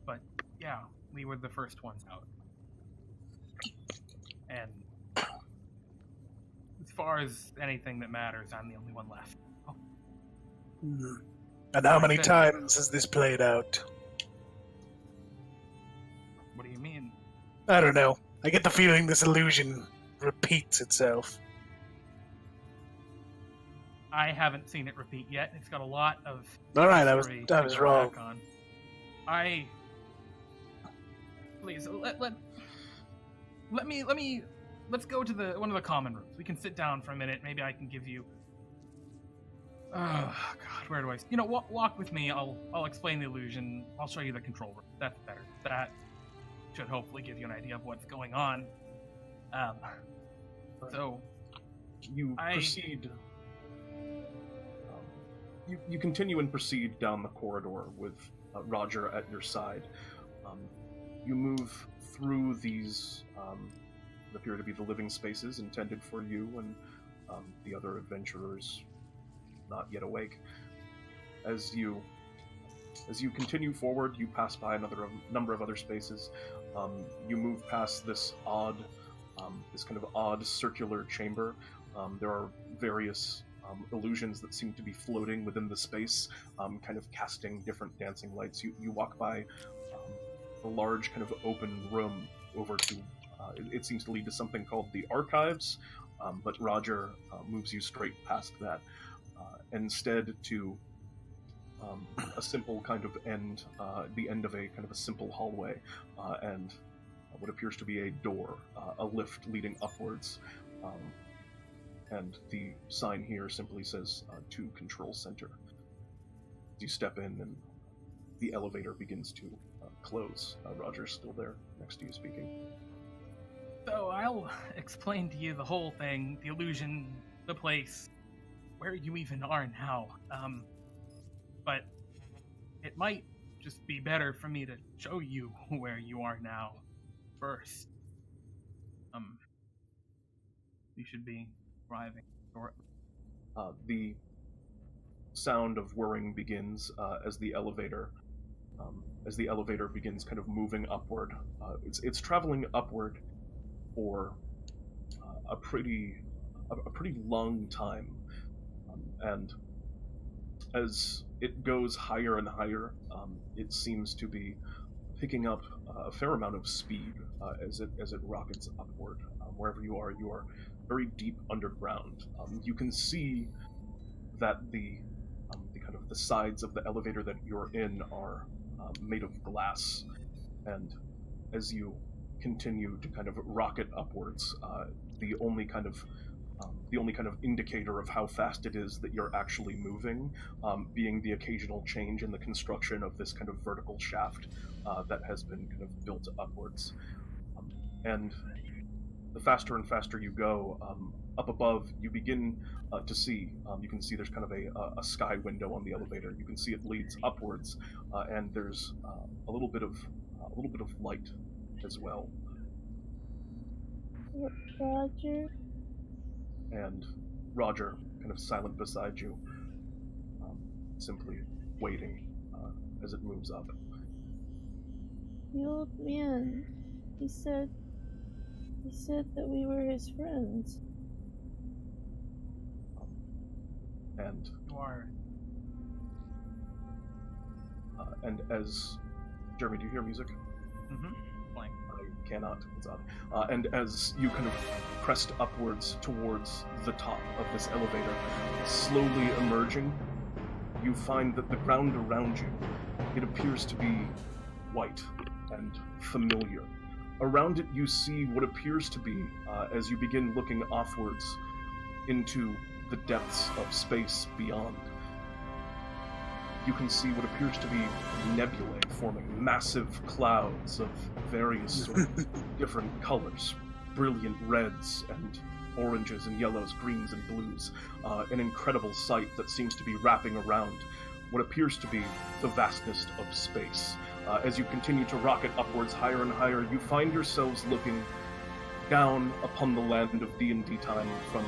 But yeah, we were the first ones out. And as far as anything that matters, I'm the only one left. Oh, And how many Okay. times has this played out? what do you mean? I don't know. I get the feeling this illusion repeats itself. I haven't seen it repeat yet. It's got a lot of. All right, I was history to go wrong. back on. Please let's go to one of the common rooms. We can sit down for a minute. Maybe I can give you. Oh God, where do I? Walk with me. I'll explain the illusion. I'll show you the control room. That's better. That should hopefully give you an idea of what's going on. So you proceed. You continue and proceed down the corridor with Roger at your side. You move through these what appear to be the living spaces intended for you and the other adventurers not yet awake. As you continue forward, you pass by a number of other spaces. You move past this kind of odd circular chamber. There are various illusions that seem to be floating within the space, kind of casting different dancing lights. You walk by a large kind of open room over to, it seems to lead to something called the Archives, but Roger moves you straight past that, instead to a simple kind of end, the end of a kind of a simple hallway, and what appears to be a door, a lift leading upwards. And the sign here simply says, to Control Center. You step in and the elevator begins to close. Roger's still there next to you speaking. So I'll explain to you the whole thing, the illusion, the place, where you even are now. But it might just be better for me to show you where you are now first. You should be arriving shortly. The sound of whirring begins as the elevator begins kind of moving upward. It's traveling upward for a pretty long time, and as it goes higher and higher, it seems to be picking up a fair amount of speed as it rockets upward. Wherever you are very deep underground. You can see that the kind of the sides of the elevator that you're in are made of glass, and as you continue to kind of rocket upwards, the only kind of indicator of how fast it is that you're actually moving, being the occasional change in the construction of this kind of vertical shaft that has been kind of built upwards. And the faster and faster you go, up above, you begin to see. You can see there's kind of a sky window on the elevator. You can see it leads upwards, and there's a little bit of light as well. Roger? And Roger, kind of silent beside you, simply waiting as it moves up. The old man, he said that we were his friends. And You are. And as Jeremy, do you hear music? Mm-hmm. Playing. I cannot. It's odd. And as you kind of crest upwards towards the top of this elevator, slowly emerging, you find that the ground around you, it appears to be white and familiar. Around it you see what appears to be, as you begin looking offwards into the depths of space beyond, you can see what appears to be nebulae forming, massive clouds of various sort of different colors, brilliant reds and oranges and yellows, greens and blues, an incredible sight that seems to be wrapping around what appears to be the vastness of space. As you continue to rocket upwards higher and higher, you find yourselves looking down upon the land of DnDTime from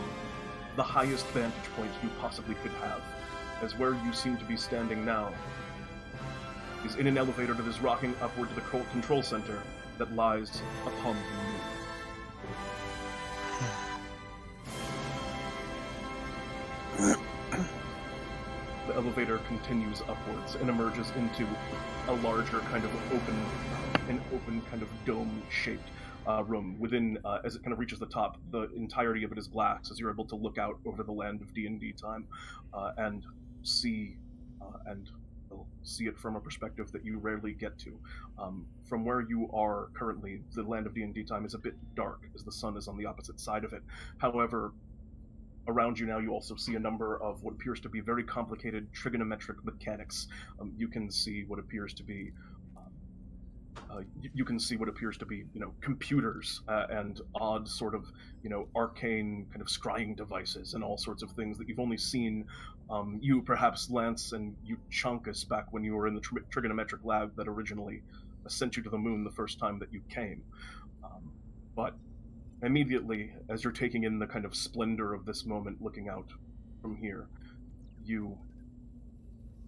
the highest vantage point you possibly could have, as where you seem to be standing now is in an elevator that is rocking upward to the control center that lies upon the moon. The elevator continues upwards and emerges into a larger kind of open kind of dome-shaped room. Within, as it kind of reaches the top, the entirety of it is glass, as you're able to look out over the land of DnDTime and see it from a perspective that you rarely get to. From where you are currently, the land of DnDTime is a bit dark, as the sun is on the opposite side of it. However, around you now you also see a number of what appears to be very complicated trigonometric mechanics. You can see what appears to be computers and odd sort of, arcane kind of scrying devices and all sorts of things that you've only seen, you perhaps, Lance, and Euchaunkas back when you were in the trigonometric lab that originally sent you to the moon the first time that you came. But immediately, as you're taking in the kind of splendor of this moment looking out from here, you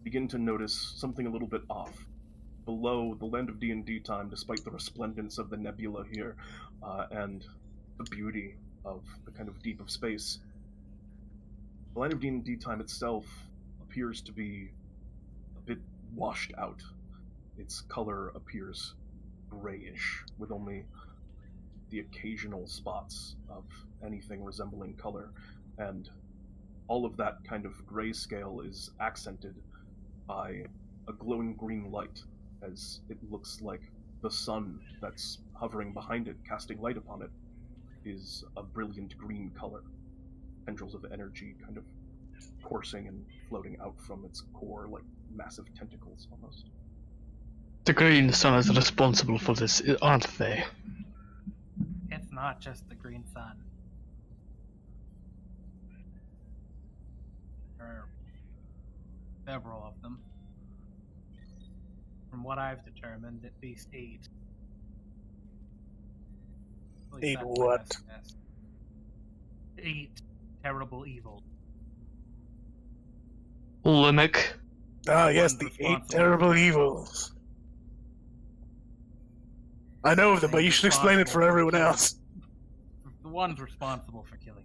begin to notice something a little bit off. Below the land of DnDTime, despite the resplendence of the nebula here, and the beauty of the kind of deep of space, the land of DnDTime itself appears to be a bit washed out. Its color appears grayish, with only the occasional spots of anything resembling color, and all of that kind of grayscale is accented by a glowing green light, as it looks like the sun that's hovering behind it, casting light upon it, is a brilliant green color. Tendrils of energy kind of coursing and floating out from its core like massive tentacles, almost. The green sun is responsible for this, aren't they? It's not just the green sun. There are several of them. From what I've determined, at least 8. At least 8 that's what? my best guess. 8 terrible evils. Limerick. Ah, yes, the One's 8 responsible. terrible evils. I know of them, but you should explain it for everyone else. The one's responsible for killing.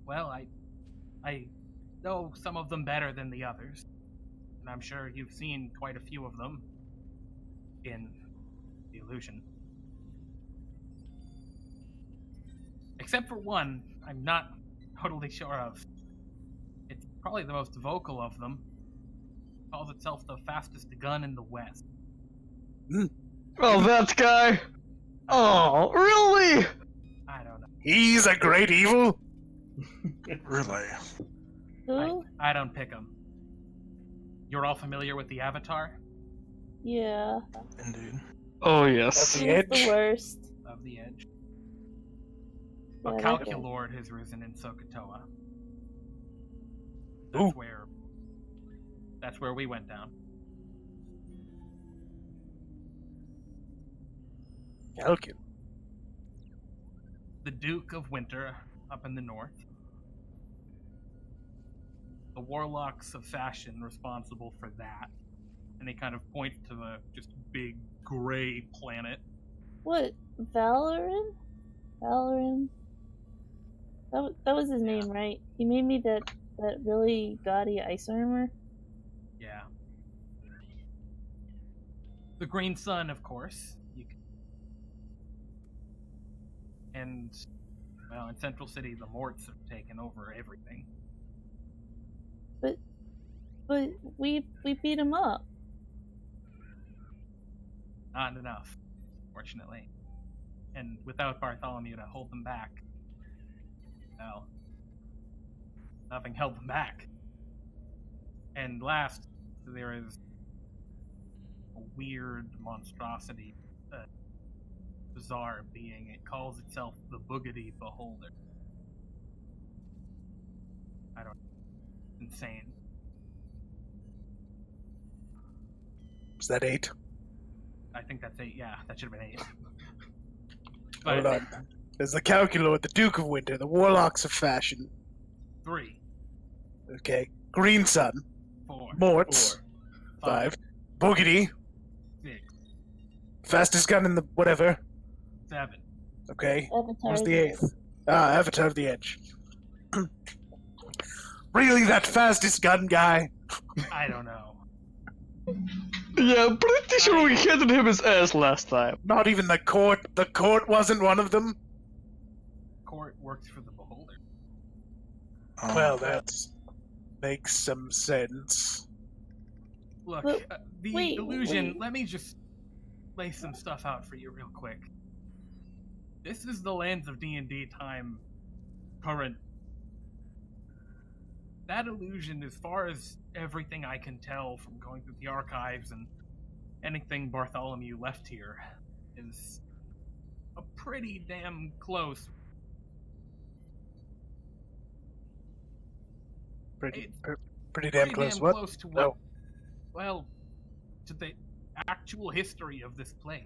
Well, I know some of them better than the others, and I'm sure you've seen quite a few of them in the illusion. Except for one I'm not totally sure of. It's probably the most vocal of them. Calls itself the fastest gun in the West. Oh, that guy! Oh, really? I don't know. He's a great evil? Really? Who? I don't pick them. You're all familiar with the Avatar Yeah. Indeed. Oh, yes. The He's Edge? the worst. of the Edge. Yeah, A that guy. Calculord has risen in Sokotoa. Ooh. That's where we went down. Calcul. The Duke of Winter up in the north. The Warlocks of Fashion responsible for that. And they kind of point to the just big gray planet. What? Valoran? Valoran? That was his name, right? He made me that really gaudy ice armor. Yeah. The Green Sun, of course. And, well, in Central City, the Morts have taken over everything. But we beat him up. Not enough, fortunately. And without Bartholomew to hold them back, well, nothing held them back. And last, there is a weird monstrosity, a bizarre being. It calls itself the Boogity Beholder. I don't know. Insane. Was that 8? I think that's 8. Yeah, that should have been 8. Hold on. There's the Calculord, the Duke of Winter, the Warlocks of Fashion. 3, Okay. Green Sun. 4, Morts. 5. Boogity. 6, Fastest gun in the whatever. 7. Okay. Avatar. Where's the 8th? Ah, Avatar of the Edge. Really, that fastest gun guy? I don't know. Yeah, I'm pretty sure we handed him his ass last time. Not even the court. The court wasn't one of them. Court works for the beholder. Well, that makes some sense. Look, But- the wait, illusion. wait. Let me just lay some stuff out for you real quick. This is the lands of DnDTime current. That illusion, as far as everything I can tell from going through the archives and anything Bartholomew left here, is a pretty damn close. Pretty It's pretty damn close. What? close to what? No. Well, to the actual history of this place.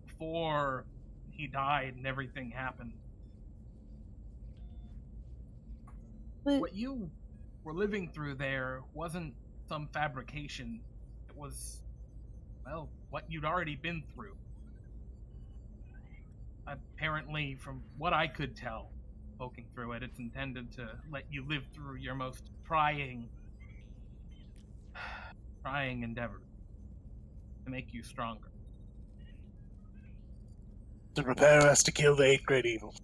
Before he died and everything happened. But What you were living through there wasn't some fabrication. It was, well, what you'd already been through. Apparently, from what I could tell, poking through it, it's intended to let you live through your most trying endeavor to make you stronger. To prepare us to kill the 8 great evils.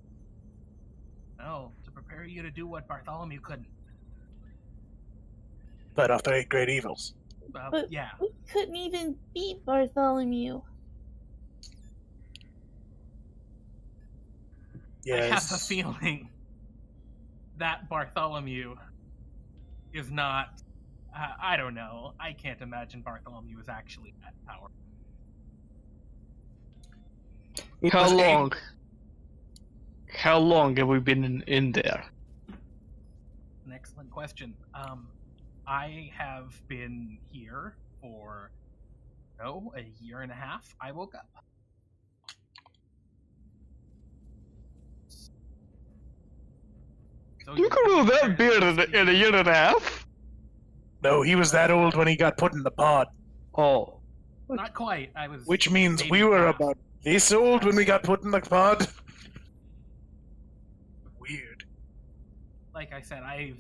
Well, to prepare you to do what Bartholomew couldn't. Fight off the 8 great evils. Well, But- yeah. we couldn't even beat Bartholomew. Yes. I have a feeling that Bartholomew is not. I don't know. I can't imagine Bartholomew is actually that powerful. How was long? How long have we been in there? An excellent question. I have been here for a year and a half. I woke up. So You grew that beard in a year and a half? No, he was that old when he got put in the pod. Oh. Not quite. I was. Which means maybe we were half. about this old when we got put in the pod. Weird. Like I said, I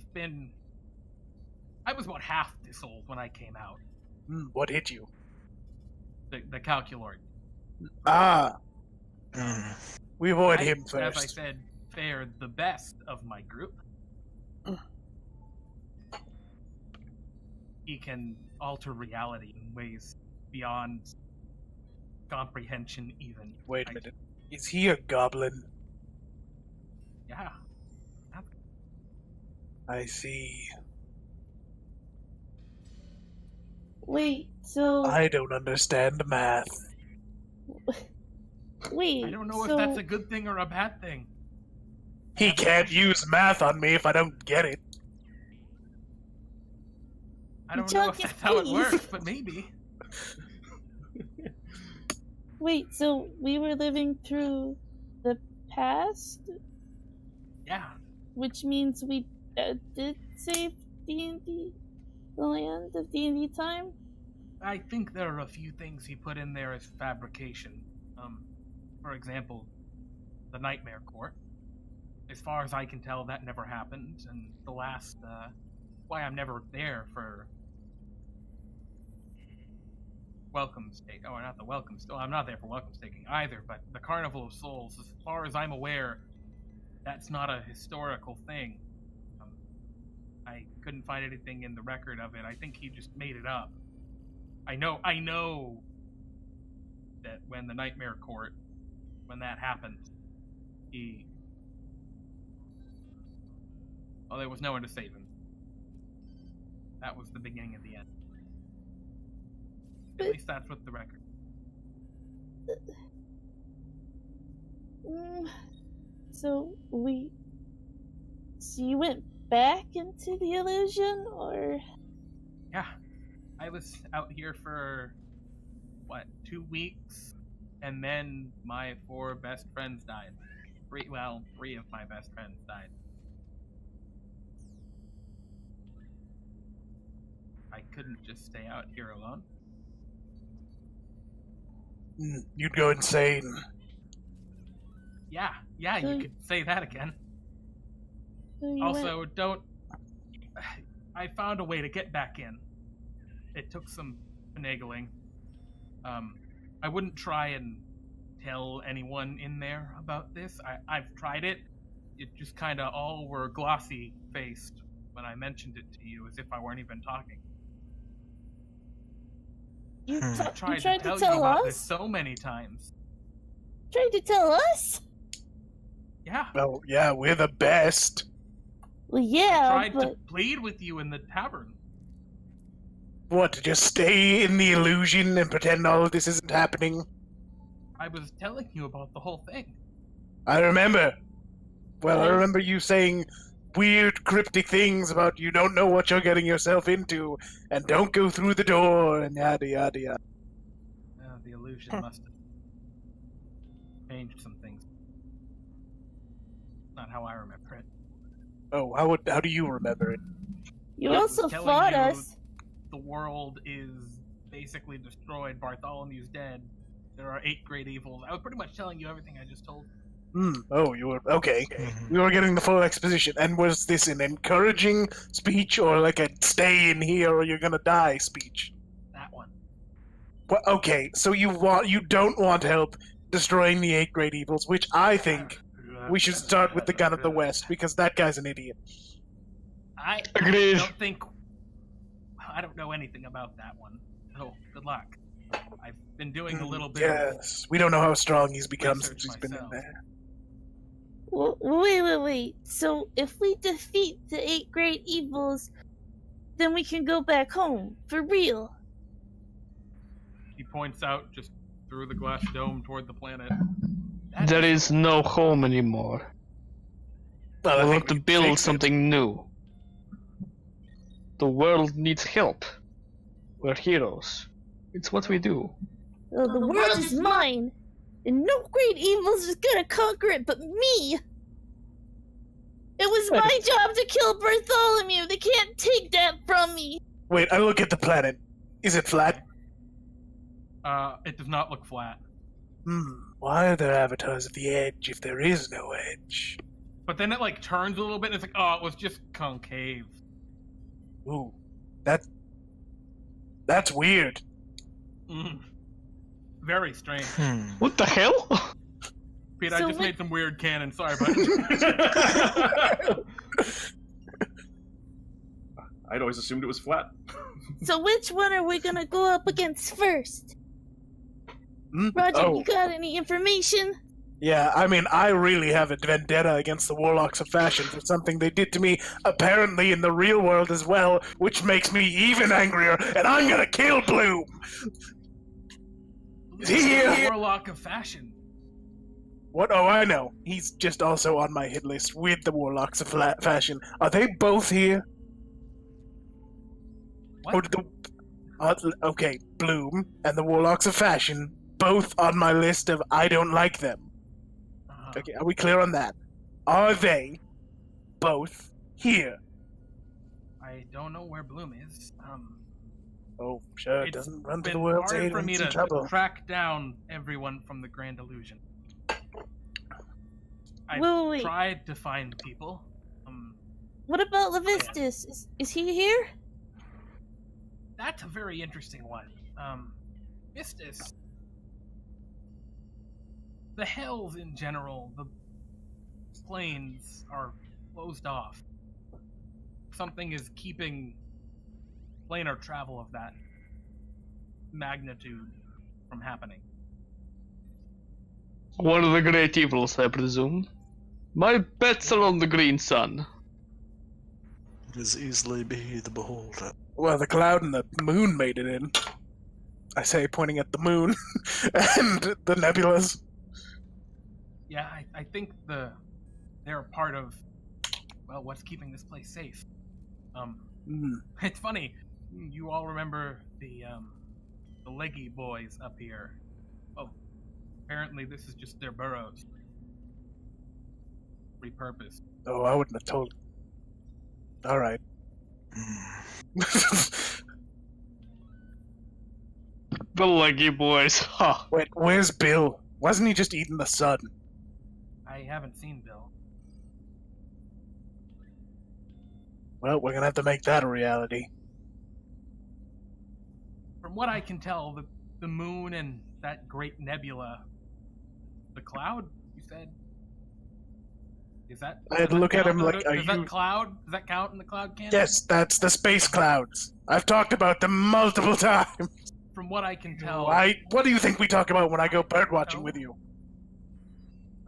was about half this old when I came out. What hit you? The Calculord. Ah, Hmm. we avoid I, him as I first. said, fared the best of my group. He can alter reality in ways beyond comprehension, even. Wait a minute. Is he a goblin? Yeah. I see. Wait, so I don't understand math. wait. I don't know so, if that's a good thing or a bad thing. He can't use math on me if I don't get it. I don't know if Euchaunkas, that's how it please. works, but maybe. Wait, so we were living through the past, Yeah. which means we did save D&D, the land of DnDTime? I think there are a few things he put in there as fabrication. For example, the Nightmare Court. As far as I can tell, that never happened, and the last, why I'm never there for welcome stake. Oh, not the welcome. Still, I'm not there for welcome staking either. But the Carnival of Souls, as far as I'm aware, that's not a historical thing. I couldn't find anything in the record of it. I think he just made it up. I know that when the Nightmare Court, when that happened, there was no one to save him. That was the beginning of the end. At least that's what the record. So you went back into the illusion, or? Yeah, I was out here for 2 weeks, and then my 4 best friends died. 3 of my best friends died. I couldn't just stay out here alone. You'd go insane. Yeah, you could say that again. So you Also, I found a way to get back in. It took some finagling. I wouldn't try and tell anyone in there about this. I've tried it. It just kind of all were glossy faced when I mentioned it to you, as if I weren't even talking. You I tried tried to tell tell you about us? this so many times. Tried to tell us? Yeah. Oh, yeah, we're the best. Well, I yeah, tried but to plead with you in the tavern. What, to just stay in the illusion and pretend all of this isn't happening? I was telling you about the whole thing. I remember. Well, I Right. remember you saying weird, cryptic things about you don't know what you're getting yourself into, and don't go through the door, and yada yada yada. The illusion must have changed some things. Not how I remember it. Oh, how do you remember it? you I also was telling fought you us. The world is basically destroyed. Bartholomew's dead. There are 8 great evils. I was pretty much telling you everything I just told. Oh, you were okay. Mhm. You were getting the full exposition. And was this an encouraging speech or like a stay in here or you're gonna die speech? That one. Well, okay, so you don't want help destroying the 8 great evils, which I think we should start with the Gun of the West because that guy's an idiot. I Agreed. don't think. I don't know anything about that one. So good luck. I've been doing a little bit of. Yes, we don't know how strong he's become Research since he's been in myself. there. Wait. So if we defeat the 8 great evils, then we can go back home for real. He points out just through the glass dome toward the planet. There is no home anymore. Well, I We'll think have to we can build fix it. something new. The world needs help. We're heroes. It's what we do. Well, the world is mine, and no great evils is gonna conquer it but me. It was my job to kill Bartholomew. They can't take that from me. Wait, I look at the planet. Is it flat? It does not look flat. Why are there avatars at the edge if there is no edge? But then it like turns a little bit and it's like, oh, it was just concave. Ooh, that's weird. Very strange. What the hell? Pete, I So just what- made some weird canon. Sorry, bud. I'd always assumed it was flat. So which one are we gonna go up against first? Roger, Oh. you got any information? Yeah, I mean, I really have a vendetta against the Warlocks of Fashion for something they did to me, apparently in the real world as well, which makes me even angrier, and I'm gonna kill Bloom! Is he here? Warlock of Fashion. What? Oh, I know. He's just also on my hit list with the Warlocks of Fashion. Are they both here? What? Or did okay, Bloom and the Warlocks of Fashion, both on my list of I don't like them. Okay, are we clear on that? Are they both here? I don't know where Bloom is. Oh, sure, it It's doesn't run to been the world's hard aid for when me it's in to trouble. track down everyone from the Grand Illusion. I Wait. tried to find people. What about Levistus? Is he here? That's a very interesting one. Vistus. The hells in general, the planes are closed off. Something is keeping planar travel of that magnitude from happening. One of the great evils, I presume. My bets are on the green sun. It is easily be the beholder. Well, the cloud and the moon made it in. I say, pointing at the moon and the nebulas. Yeah, I think they're a part of, well, what's keeping this place safe. It's funny, you all remember the leggy boys up here. Oh, apparently this is just their burrows. Repurposed. Oh, I wouldn't have told. All right. The leggy boys, ha! Wait, where's Bill? Wasn't he just eating the sun? I haven't seen Bill. Well, we're gonna have to make that a reality. From what I can tell, the moon and that great nebula, the cloud, you said? Is that? I had to look at him like, are does you... that cloud? Does that count in the cloud canon? Yes, that's the space clouds. I've talked about them multiple times. From what I can tell, What do you think we talk about when I go birdwatching with you?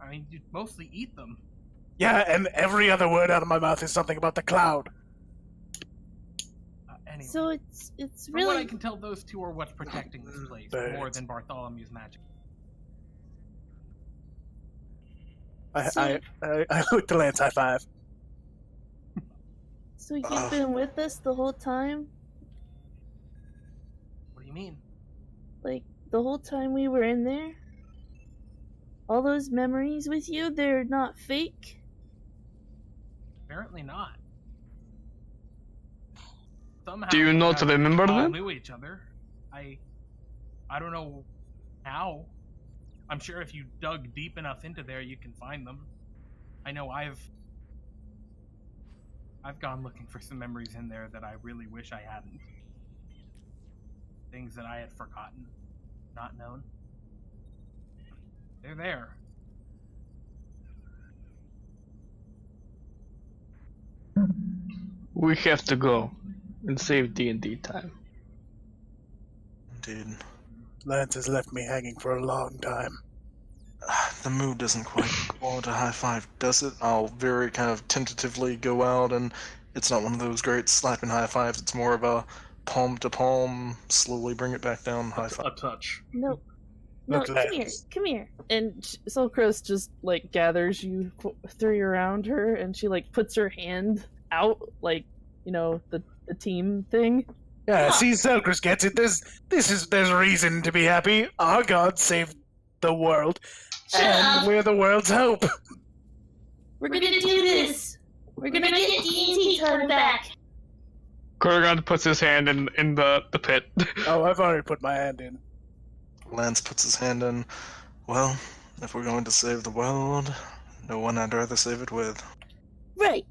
I mean, you mostly eat them. Yeah, and every other word out of my mouth is something about the cloud. Anyway, So it's from really. what I can tell, those two are what's protecting this place more Birds. than Bartholomew's magic. I looked to Lance, high five. So you've been with us the whole time? What do you mean? Like, the whole time we were in there? All those memories with you, they're not fake? Apparently not. Somehow Do you not we remember all them? knew each other. I don't know how. I'm sure if you dug deep enough into there, you can find them. I know I've gone looking for some memories in there that I really wish I hadn't. Things that I had forgotten, not known. They're there. We have to go and save DnDTime. Indeed. Lance has left me hanging for a long time. The mood doesn't quite go to high five, does it? I'll very kind of tentatively go out, and it's not one of those great slapping high fives. It's more of a palm to palm, slowly bring it back down, high five. A touch. No. No, Look, come Lance. here, come here. And Selcress just, like, gathers you three around her, and she, like, puts her hand out, like, you know, the team thing. Yeah, see, Selcress gets it. There's reason to be happy. Our god saved the world, and we're the world's hope. We're gonna do this! We're gonna get DnDTime back! Kurogan puts his hand in the pit. Oh, I've already put my hand in. Lance puts his hand in. Well, if we're going to save the world, no one I'd rather save it with. Right.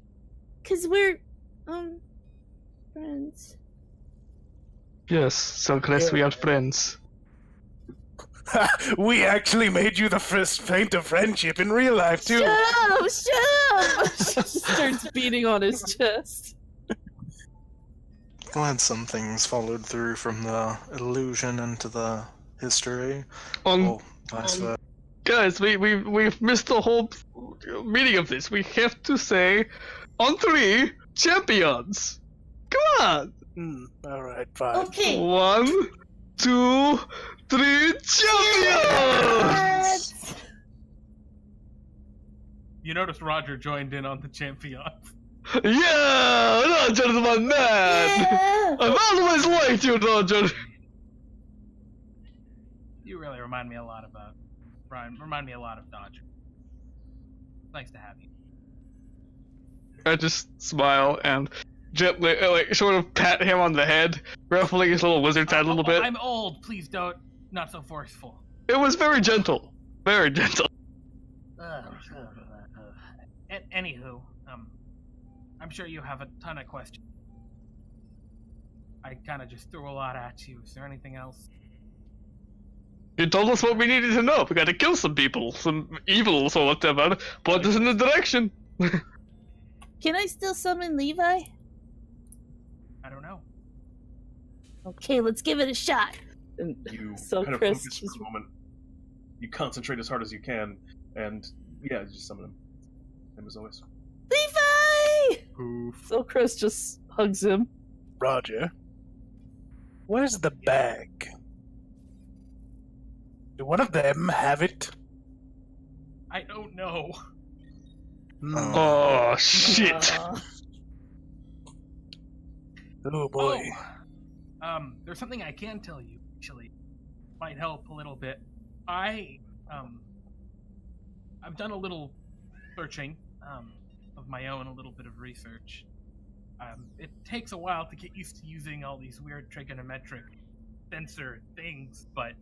'Cause we're, friends. Yes, Selcress, we are friends. We actually made you the first paint of friendship in real life, too. Shut up! She starts beating on his chest. Glad some things followed through from the illusion into the history. On Vice versa. guys, we've missed the whole meaning of this. We have to say, on three, champions. Come on. Alright, fine. Okay. 1, 2, 3, champions! You notice Roger joined in on the champions. Yeah, Roger's my man. Yeah. I've always liked you, Roger. You really remind me a lot of Brian. Remind me a lot of Dodger. Nice to have you. I just smile and gently, like, sort of pat him on the head, ruffling his little wizard's head a little bit. I'm old. Please don't. Not so forceful. It was very gentle. Very gentle. Anywho, I'm sure you have a ton of questions. I kind of just threw a lot at you. Is there anything else? You told us what we needed to know. We gotta kill some people, some evils or whatever. Point us in the direction. Can I still summon Levi? I don't know. Okay, let's give it a shot. And You so kind of Chris focus just for a moment. You concentrate as hard as you can, and yeah, you just summon him. Same as always. Levi! Poof. So Chris just hugs him. Roger, where's the bag? Do one of them have it? I don't know. Oh, shit. Oh boy. There's something I can tell you, actually. Might help a little bit. I've done a little searching, of my own, a little bit of research. It takes a while to get used to using all these weird trigonometric sensor things, but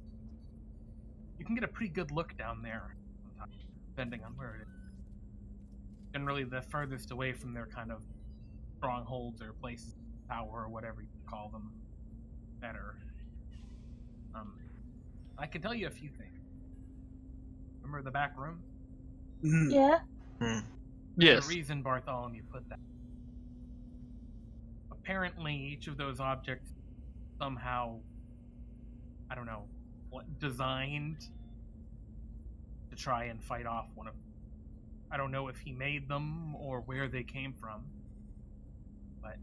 you can get a pretty good look down there, sometimes, depending on where it is. Generally the furthest away from their kind of strongholds or places of power or whatever you call them, better. I can tell you a few things. Remember the back room? Yeah? Yes. The reason Bartholomew put that. Apparently, each of those objects somehow, I don't know, designed to try and fight off one of them. I don't know if he made them or where they came from, but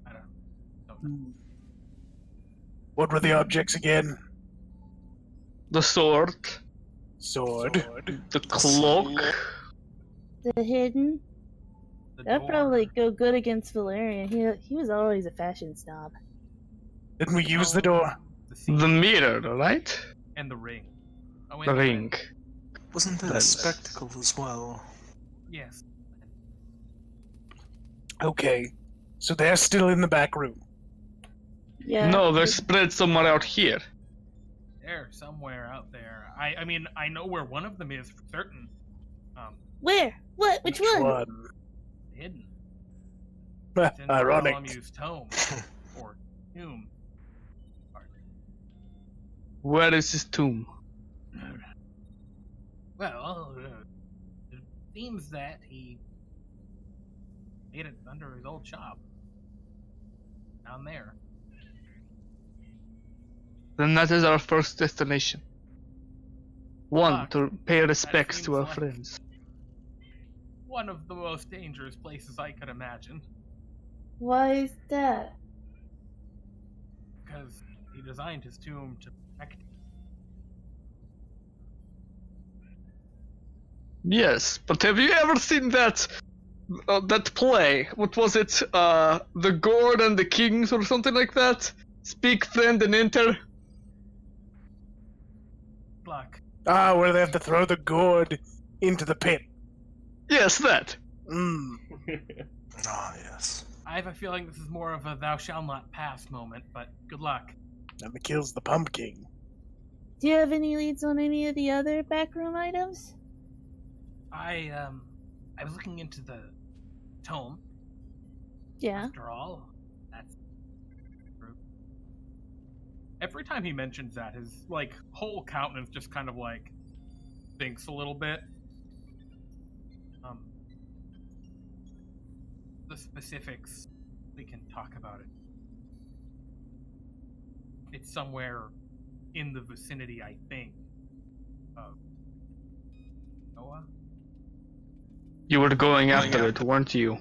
I don't know. What were the objects again? The sword, Sword. the cloak. The hidden? The That'd door, probably go good against Valerian. He was always a fashion snob. Didn't we use the door? the seat, The mirror, right? and the ring. Oh, and The ring. Wasn't that a Lens. spectacle as well? Yes. Okay. So they're still in the back room. Yeah. No, they're spread somewhere out here. They're somewhere out there. I mean, I know where one of them is for certain. Where? What? Which one? Hidden. It's in Ironic. Bartholomew's tome. Or tomb. Where is his tomb? Well, it seems that he made it under his old shop. Down there. Then that is our first destination. One, Fuck. to pay respects seems to our like- friends. One of the most dangerous places I could imagine. Why is that? Because he designed his tomb to protect it. Yes, but have you ever seen that play? What was it? The Gourd and the Kings or something like that? Speak, friend, and enter. Black. Ah, where they have to throw the gourd into the pit. Yes, that. Ah, yes. I have a feeling this is more of a thou shalt not pass moment, but good luck. And it kills the pumpkin. Do you have any leads on any of the other backroom items? I was looking into the tome. Yeah. After all, that's true. Every time he mentions that, his whole countenance just kind of thinks a little bit. The specifics, we can talk about it. It's somewhere in the vicinity, I think, of Noah? You were going after it, weren't you?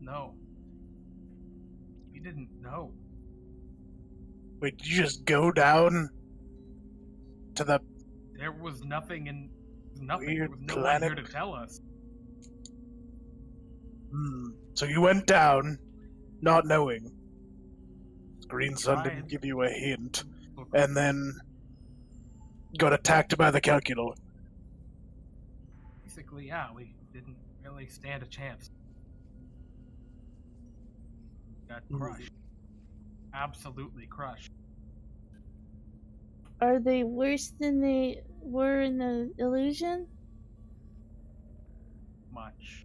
No. We didn't know. Wait, did you just go down to the There was nothing in nothing. Weird There was no one here to planet. tell us. So you went down, not knowing. Green Sun tried. didn't give you a hint, and then got attacked by the calculator. Basically, yeah, we didn't really stand a chance. Got crushed. Absolutely crushed. Are they worse than they were in the illusion? Much.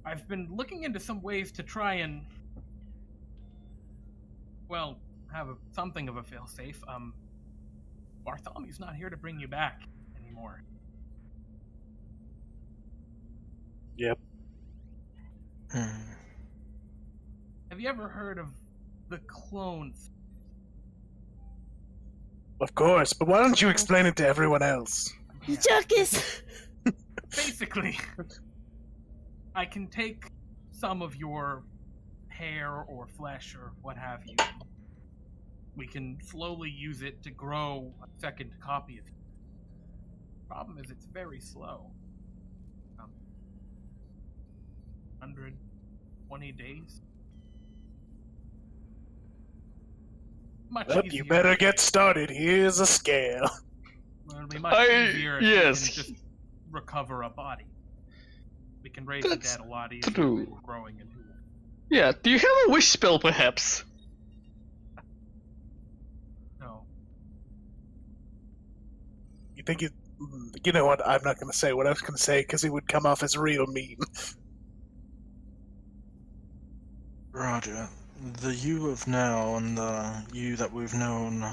I've been looking into some ways to try and, well, have something of a failsafe. Bartholomew's not here to bring you back anymore. Yep. Have you ever heard of the clones? Of course, but why don't you explain it to everyone else? Euchaunkas! Basically, I can take some of your hair or flesh or what have you. We can slowly use it to grow a second copy of you. Problem is, it's very slow. 120 days. Much Well, easier. you better get started. Here's a scale. It'll be much easier if yes. we can just recover a body. We can raise the That's dead a lot easier true. than growing a new one. Yeah, do you have a wish spell, perhaps? No. You think it... You know what? I'm not going to say what I was going to say because it would come off as real mean. Roger. The you of now and the you that we've known,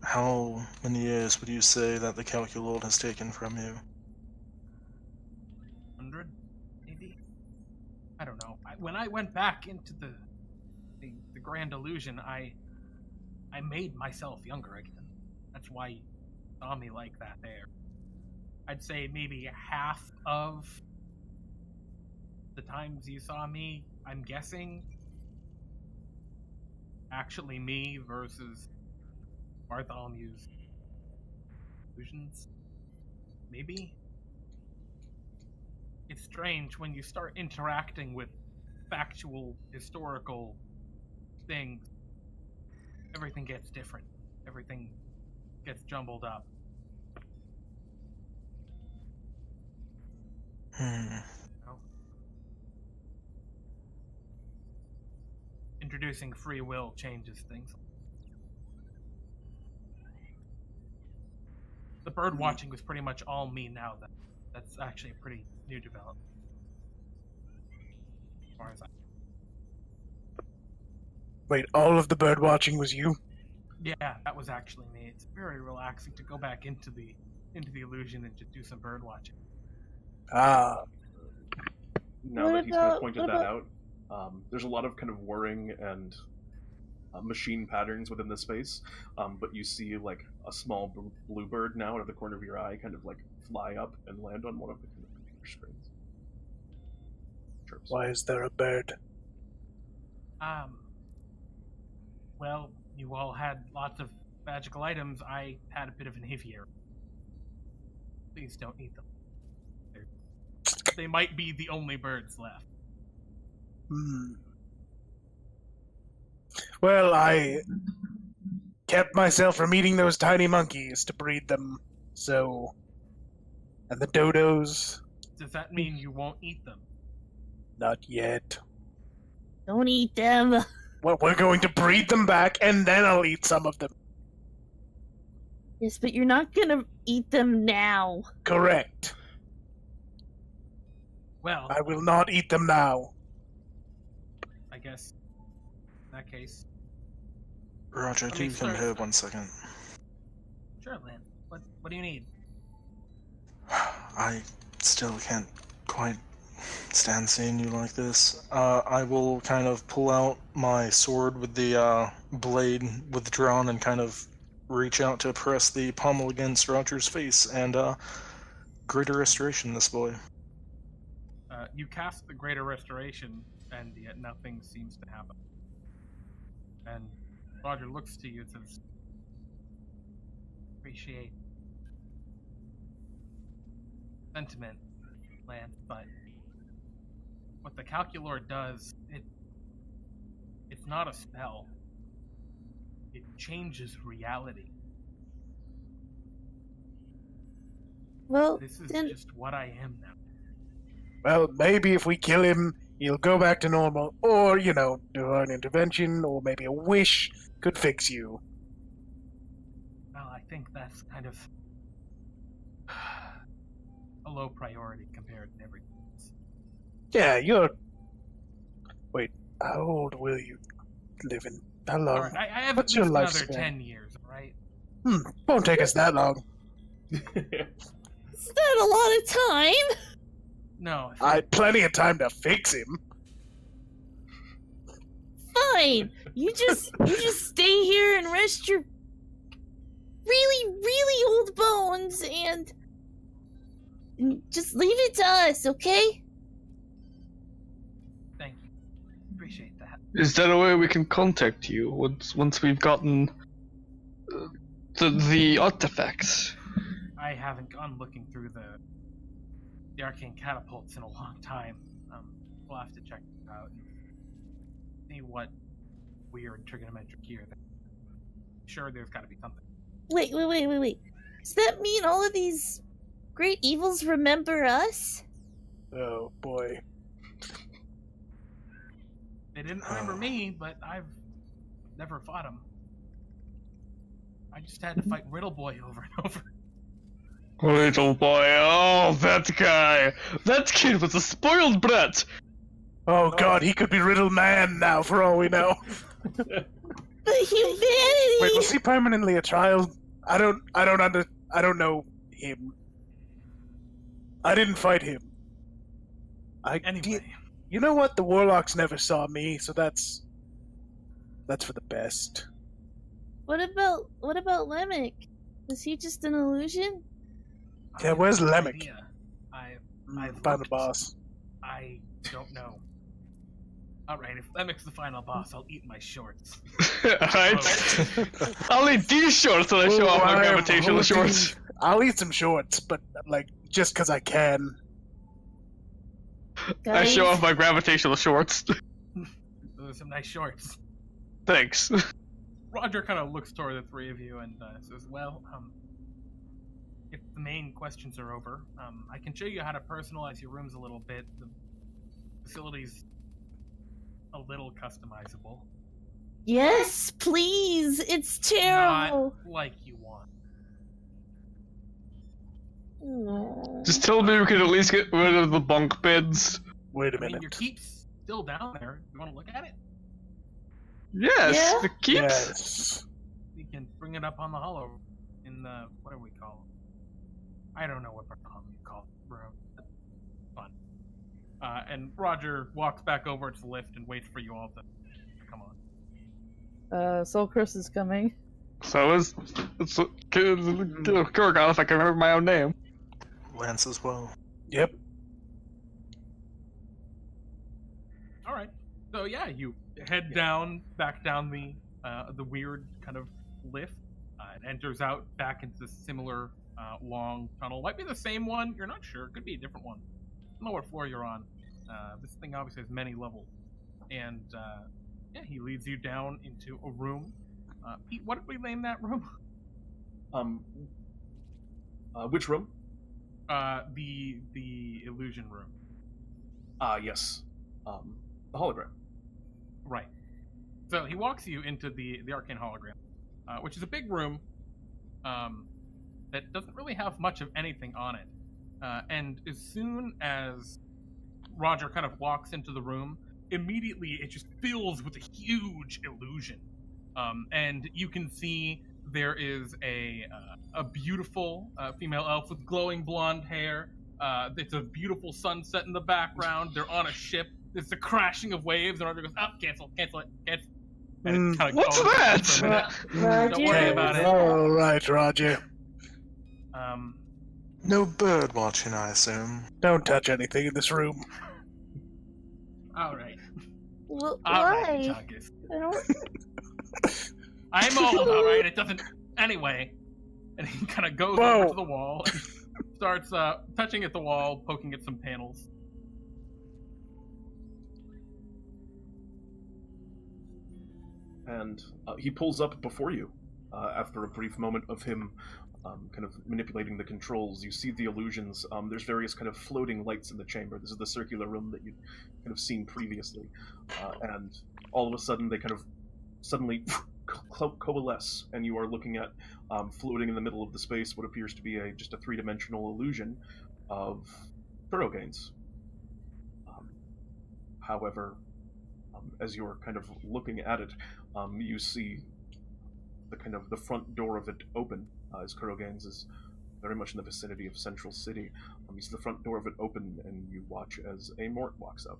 how many years would you say that the Calculord has taken from you? 100, maybe? I don't know. When I went back into the Grand Illusion, I made myself younger again. That's why you saw me like that there. I'd say maybe half of the times you saw me, I'm guessing, actually me versus Bartholomew's illusions. Maybe? It's strange when you start interacting with factual, historical things. Everything gets different. Everything gets jumbled up. Introducing free will changes things. The bird watching was pretty much all me now. That's actually a pretty new development. As far as Wait, all of the bird watching was you? Yeah, that was actually me. It's very relaxing to go back into the illusion and just do some bird watching. Ah. Now that he's kind of pointed that out, there's a lot of kind of whirring and machine patterns within the space, but you see like a small bluebird now out of the corner of your eye kind of like fly up and land on one of the computer screens. Chirps. Why is there a bird? Well, you all had lots of magical items. I had a bit of an aviary. Please don't eat them. They might be the only birds left. Well, I kept myself from eating those tiny monkeys to breed them, so... And the dodos? Does that mean you won't eat them? Not yet. Don't eat them. Well, we're going to breed them back, and then I'll eat some of them. Yes, but you're not gonna eat them now. Correct. Well, I will not eat them now. I guess in that case. Roger, do you come here 1 second? Sure, Lynn. What do you need? I still can't quite stand seeing you like this. I will kind of pull out my sword with the blade withdrawn and kind of reach out to press the pommel against Roger's face and greater restoration this boy. You cast the Greater Restoration, and yet nothing seems to happen. And Roger looks to you and says, "Appreciate sentiment, Lance, but what the Calculord does, it's not a spell. It changes reality. Well, This is then just what I am now." Well, maybe if we kill him, he'll go back to normal. Or, divine intervention, or maybe a wish could fix you. Well, I think that's kind of a low priority compared to everything else. Yeah, you're... Wait, how old will you live in? How long? Alright, I have What's at least your another lifespan? 10 years, alright? Won't take us that long. it's not a lot of time. No. I had plenty of time to fix him. Fine. You just stay here and rest your really, really old bones and just leave it to us, okay? Thank you. Appreciate that. Is there a way we can contact you once we've gotten the artifacts? I haven't gone looking through the arcane catapults in a long time. We'll have to check it out and see what weird trigonometric gear. Sure, there's got to be something. Wait. Does that mean all of these great evils remember us? Oh, boy. They didn't remember me, but I've never fought them. I just had to fight Riddle Boy over and over. Little boy, oh, that guy! That kid was a spoiled brat! Oh God, he could be Riddle Man now, for all we know. The humanity! Wait, was he permanently a child? I don't know him. I didn't fight him. Anyway. You know what? The warlocks never saw me, so that's for the best. What about Lemic? Was he just an illusion? Yeah, where's no Lemic? idea. I've Final looked. boss. I don't know. Alright, if Lemic's the final boss, I'll eat my shorts. I'll eat these shorts and I show off my I am gravitational hosting- shorts. I'll eat some shorts, but like just because I can. I Guys, show off my gravitational shorts. Those are some nice shorts. Thanks. Roger kind of looks toward the three of you and says, well, if the main questions are over, I can show you how to personalize your rooms a little bit. The facility's a little customizable. Yes, please. It's terrible. Not like you want. Aw. Just tell me we can at least get rid of the bunk beds. Wait a I mean, minute. your keep's still down there. You want to look at it? Yes, Yeah? the keeps. Yes. We can bring it up on the hollow in the, what do we call it? I don't know what you call it. Room. Fun. And Roger walks back over to the lift and waits for you all to come on. Selcress is coming. So it's Kurogan if I can remember my own name. Lance as well. Yep. Alright. So yeah, you head back down the weird kind of lift. It enters out back into the similar long tunnel. Might be the same one, you're not sure. Could be a different one. I don't know what floor you're on. This thing obviously has many levels. And yeah, he leads you down into a room. Pete, what did we name that room? Which room? The illusion room. Yes. The hologram. Right. So he walks you into the arcane hologram, which is a big room that doesn't really have much of anything on it. And as soon as Roger kind of walks into the room, immediately it just fills with a huge illusion. And you can see there is a beautiful female elf with glowing blonde hair. It's a beautiful sunset in the background. They're on a ship. There's the crashing of waves, and Roger goes, "Oh, cancel it." And it kind of What's goes that? for a minute. Roger. Don't worry about it. All right, Roger. No bird watching, I assume. Don't touch anything in this room. All right. Well, All right, why? Euchaunkas. I don't. I'm old, all right. It doesn't. Anyway, and he kind of goes Whoa. over to the wall, and starts touching at the wall, poking at some panels. And he pulls up before you. After a brief moment of him kind of manipulating the controls, you see the illusions. There's various kind of floating lights in the chamber. This is the circular room that you'd kind of seen previously. And all of a sudden, they kind of suddenly coalesce, and you are looking at floating in the middle of the space what appears to be just a three-dimensional illusion of Kurogan's. However, as you're kind of looking at it, you see the front door of it open, as Kurogan's is very much in the vicinity of Central City. You see the front door of it open, and you watch as a Mort walks up.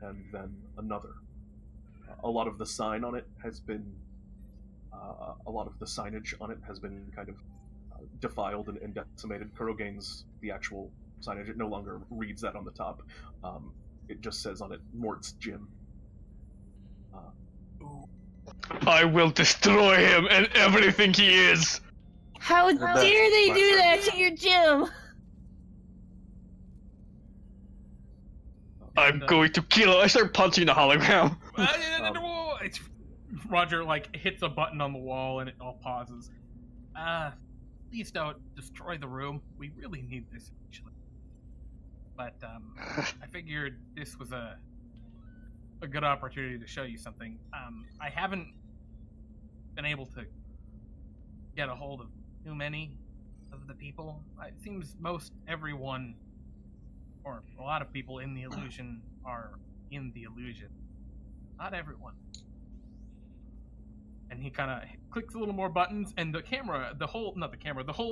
And then another. A lot of the sign on it has been, a lot of the signage on it has been kind of defiled and decimated. Kurogan's, the actual signage, it no longer reads that on the top. It just says on it, Mort's Gym. I will destroy him and everything he is. How dare they do that to your gym? I'm going to kill him. I start punching the hologram. Roger hits a button on the wall and it all pauses. Please don't destroy the room. We really need this actually. But I figured this was a good opportunity to show you something. I haven't been able to get a hold of too many of the people. It seems most everyone, or a lot of people in the illusion are in the illusion. Not everyone. And he kind of clicks a little more buttons, and the whole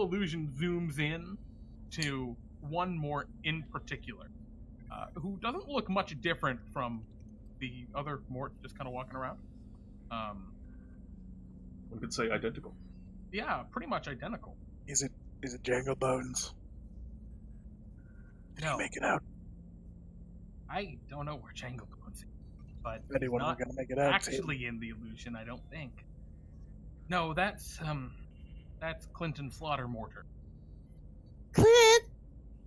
illusion zooms in to one more in particular, who doesn't look much different from the other Morts just kind of walking around. One could say identical. Yeah, pretty much identical. Is it Jangle Bones? Did No. he make it out? I don't know where Jangle Bones is, but Anyone not gonna make it out? actually in the illusion, I don't think. No, that's Clinton Slaughter Mortar. Clint,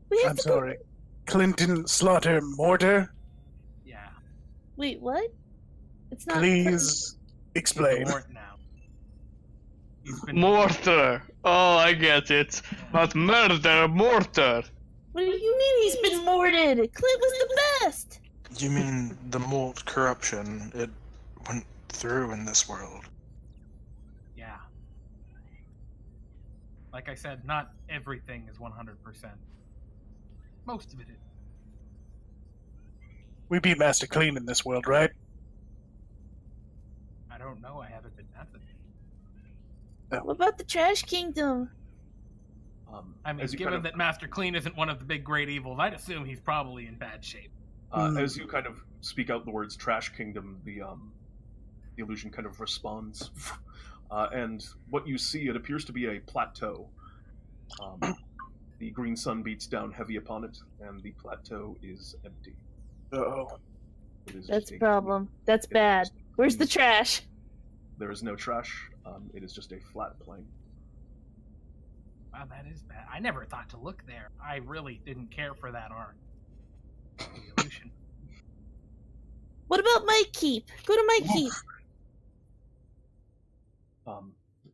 we have I'm to sorry. Clinton Slaughter Mortar? Yeah. Wait, what? It's not. Please He's a explain. Mort now. He's been Mortar. Oh, I get it. Not murder, mortar. What do you mean he's been morted? Clint was the best. You mean the Mort corruption? It went through in this world. Yeah. Like I said, not everything is 100%. Most of it is. We beat Master Clean in this world, right? I don't know. I haven't been at it. What about the Trash Kingdom? I mean, As you given kind of- that Master Clean isn't one of the big great evils, I'd assume he's probably in bad shape. As you kind of speak out the words "Trash Kingdom," the illusion kind of responds, and what you see, it appears to be a plateau. The green sun beats down heavy upon it, and the plateau is empty. Uh-oh. It is That's just a problem. That's bad. Where's the trash? There is no trash. It is just a flat plain. Wow, that is bad. I never thought to look there. I really didn't care for that art. The illusion. What about my keep? Go to my keep.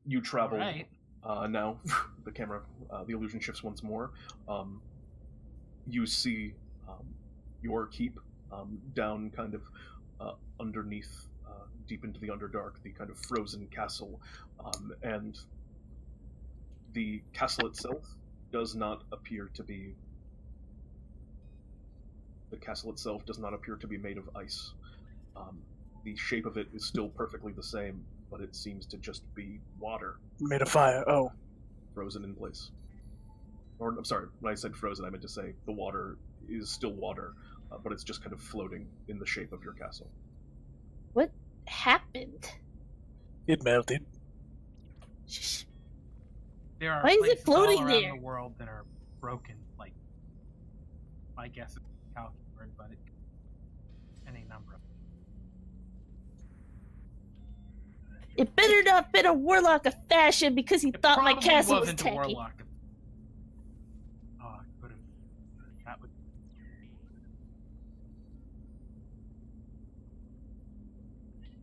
You travel Right. now. The camera, the illusion shifts once more. You see your keep down, kind of underneath, deep into the Underdark, the kind of frozen castle, and the castle itself does not appear to be. The castle itself does not appear to be made of ice. The shape of it is still perfectly the same, but it seems to just be water Made of fire. Oh. frozen in place. Or, I'm sorry, when I said frozen, I meant to say the water is still water, but it's just kind of floating in the shape of your castle. What happened? It melted. Shh. There are Why is it places floating all around there? the world that are broken. Like, my guess is calculated, but any number. It better not been a warlock of fashion because he It thought my probably castle was wasn't a tacky. warlock. Oh, it could have. That would.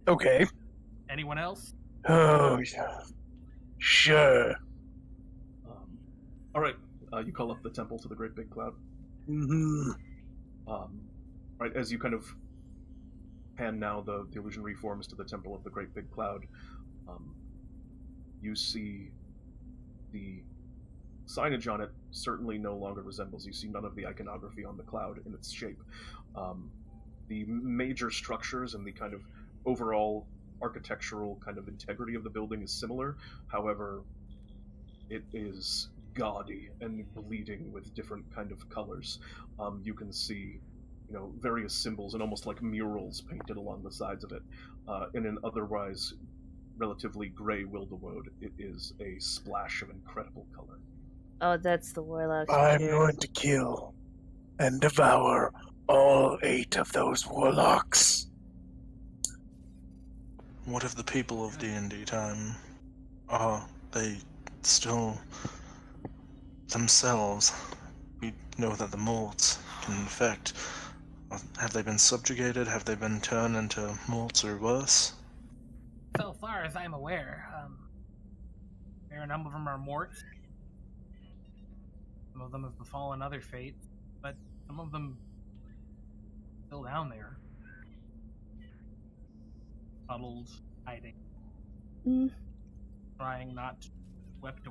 Okay. Anyone else? Oh, yeah. Sure. All right, you call up the temple to the Great Big Cloud. Mm-hmm. Right, as you kind of pan now, the illusion reforms to the temple of the Great Big Cloud. You see the signage on it certainly no longer resembles. You see none of the iconography on the cloud in its shape. The major structures and the kind of overall architectural kind of integrity of the building is similar. However, it is gaudy and bleeding with different kind of colors. You can see, various symbols and almost like murals painted along the sides of it. In an otherwise relatively gray Wilderwood, it is a splash of incredible color. Oh, that's the warlock. I'm going to kill and devour all 8 of those warlocks. What of the people of DnDTime? Are they still themselves? We know that the molds can infect. Have they been subjugated? Have they been turned into molds or worse? So far as I'm aware, there are a number of them are morts. Some of them have befallen other fates, but some of them still down there. Huddled, hiding, trying not to be swept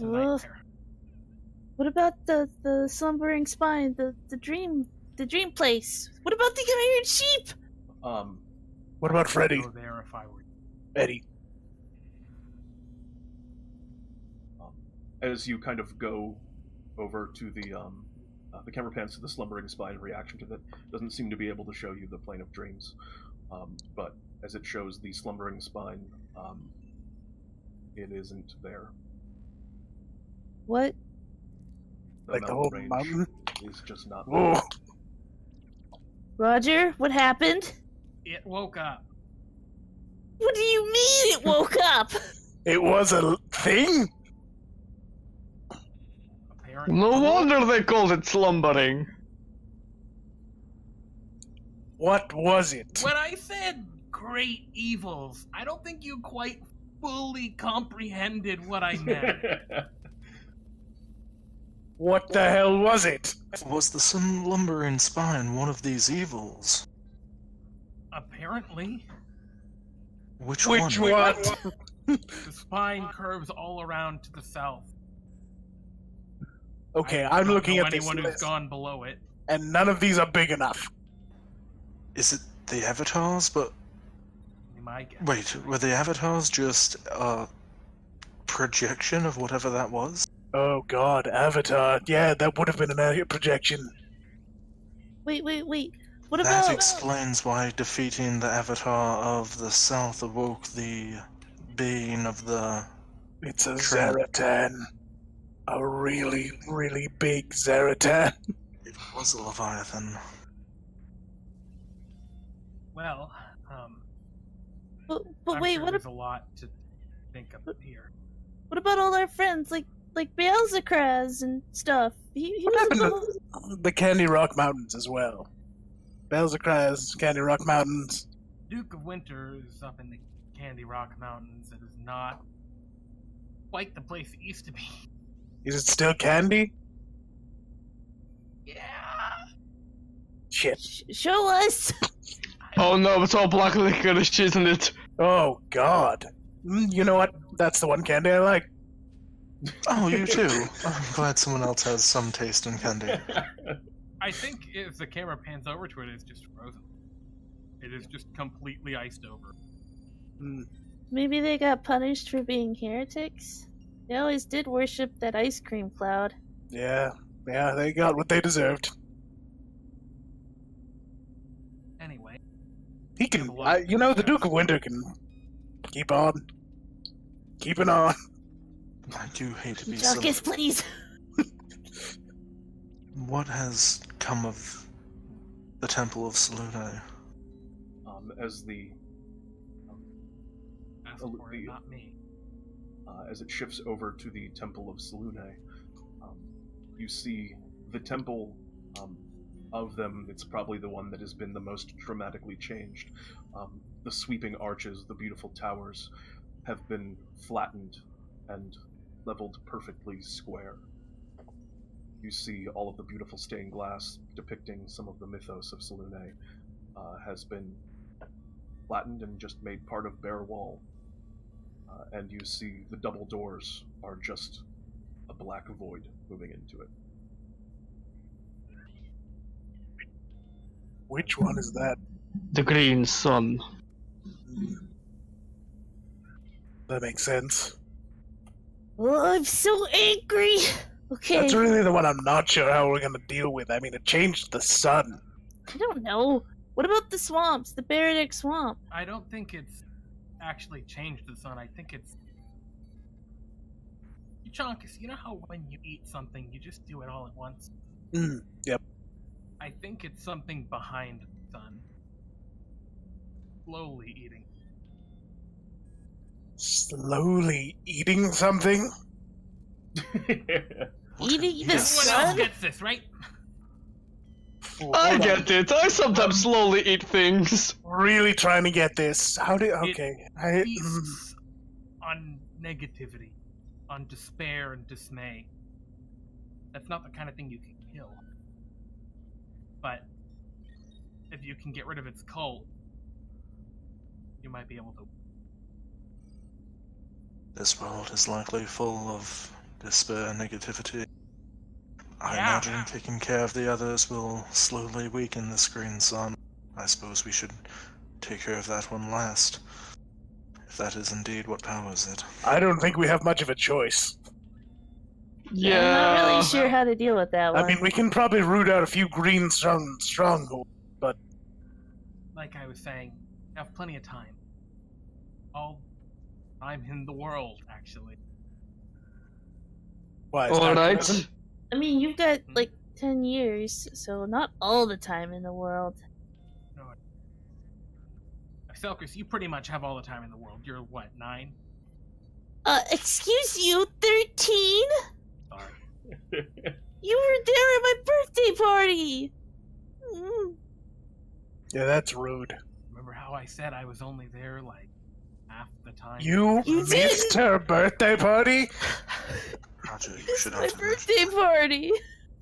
a Ugh. nightmare. What about the slumbering spine, the dream place? What about the iron sheep? What about I Freddy? would go there if I were you. Eddie. As you kind of go over to the camera pans to the slumbering spine in reaction to that, doesn't seem to be able to show you the plane of dreams, but as it shows the slumbering spine, it isn't there. What? Like the whole range mountain? is just not there. Whoa. Roger, what happened? It woke up. What do you mean it woke up? It was a thing? Apparently. No wonder they called it slumbering. What was it? When I said great evils, I don't think you quite fully comprehended what I meant. What the hell was it? Was the slumbering spine one of these evils? Apparently, Which Which one? one? the spine curves all around to the south. Okay, I I'm don't looking know at this anyone who's list, gone below it. and none of these are big enough. Is it the avatars? But My guess. wait, were the avatars just a projection of whatever that was? Oh god, Avatar. Yeah, that would have been an projection. Wait. What That about explains why defeating the avatar of the south awoke the being of the... It's a Trap. Zaratan. A really, really big Zaratan. It was a Leviathan. Well, but I'm wait, sure what there's a lot to think of here. what about all our friends like Beelzekraz and stuff? He What was happened above- to the Candy Rock Mountains as well? Beelzekraz, Candy Rock Mountains. Duke of Winter is up in the Candy Rock Mountains. It is not quite the place it used to be. Is it still candy? Yeah. Shit. Show us. Oh no, it's all black licorice, isn't it? Oh god. You know what? That's the one candy I like. Oh, you too. I'm glad someone else has some taste in candy. I think if the camera pans over to it, it's just frozen. It is just completely iced over. Maybe they got punished for being heretics. They always did worship that ice cream cloud. Yeah, they got what they deserved. Anyway, He can, the Duke of Winter can keep on. Keeping on. I do hate to be silly. Euchaunkas, please. What has come of the Temple of Selune? As the ask for it, not me. as it shifts over to the Temple of Selune, you see the temple of them. It's probably the one that has been the most dramatically changed. The sweeping arches, the beautiful towers, have been flattened and leveled perfectly square. You see all of the beautiful stained glass depicting some of the mythos of Selune has been flattened and just made part of bare wall. And you see the double doors are just a black void moving into it. Which one is that? The green sun. That makes sense. Oh, I'm so angry. Okay. That's really the one I'm not sure how we're gonna deal with. I mean, it changed the sun. I don't know. What about the swamps? The Baradic swamp? I don't think it's actually changed the sun. I think it's... Euchaunkas, you know how when you eat something, you just do it all at once? Yep. I think it's something behind the sun. Slowly eating. Slowly eating something? Eating the Everyone else sun? gets this, right? I Hold on. get it. I sometimes slowly eat things. Really trying to get this. How do? Okay. Feasts on negativity, on despair and dismay. That's not the kind of thing you can kill. But if you can get rid of its cult, you might be able to. This world is likely full of despair, negativity. I Yeah. imagine taking care of the others will slowly weaken this green sun. I suppose we should take care of that one last. If that is indeed what powers it. I don't think we have much of a choice. Yeah, I'm not really Yeah. sure how to deal with that one. I mean, we can probably root out a few green strongholds. Like I was saying, I have plenty of time. All time in the world, actually. Why? It's not Alright. present? I mean, you've got like 10 years, so not all the time in the world. No. Selcress, you pretty much have all the time in the world. You're what, 9? Excuse you, 13? Sorry. You were there at my birthday party! Yeah, that's rude. Remember how I said I was only there like half the time? You You missed didn't. her birthday party? Roger, you It's should my not have birthday party!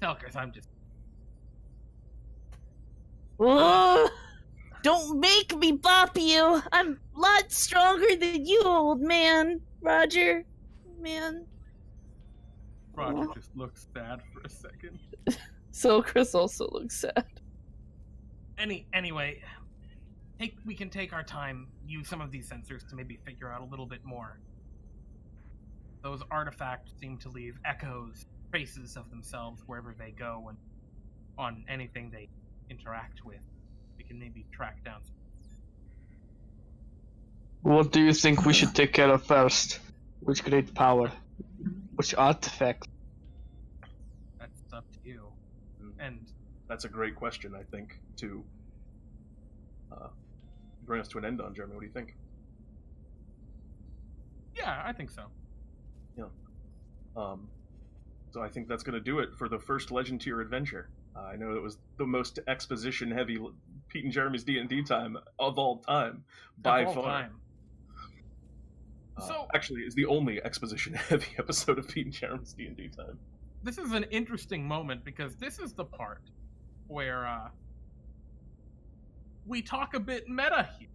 Selcress, I'm just. Whoa! Don't make me bop you! I'm a lot stronger than you, old man! Roger. Man. Roger just looks sad for a second. Selcress also looks sad. Anyway, we can take our time, use some of these sensors to maybe figure out a little bit more. Those artifacts seem to leave echoes, traces of themselves wherever they go and on anything they interact with. We can maybe track down some. What do you think we should take care of first? Which great power? Which artifact? That's up to you. And That's a great question, I think, to bring us to an end on, Jeremy. What do you think? yeah, I think so. So I think that's going to do it for the first Legend Tier adventure. I know it was the most exposition-heavy Pete and Jeremy's D&D time of all time, by Of all far. time. So- actually, it's the only exposition-heavy episode of Pete and Jeremy's D&D time. This is an interesting moment because this is the part where we talk a bit meta here,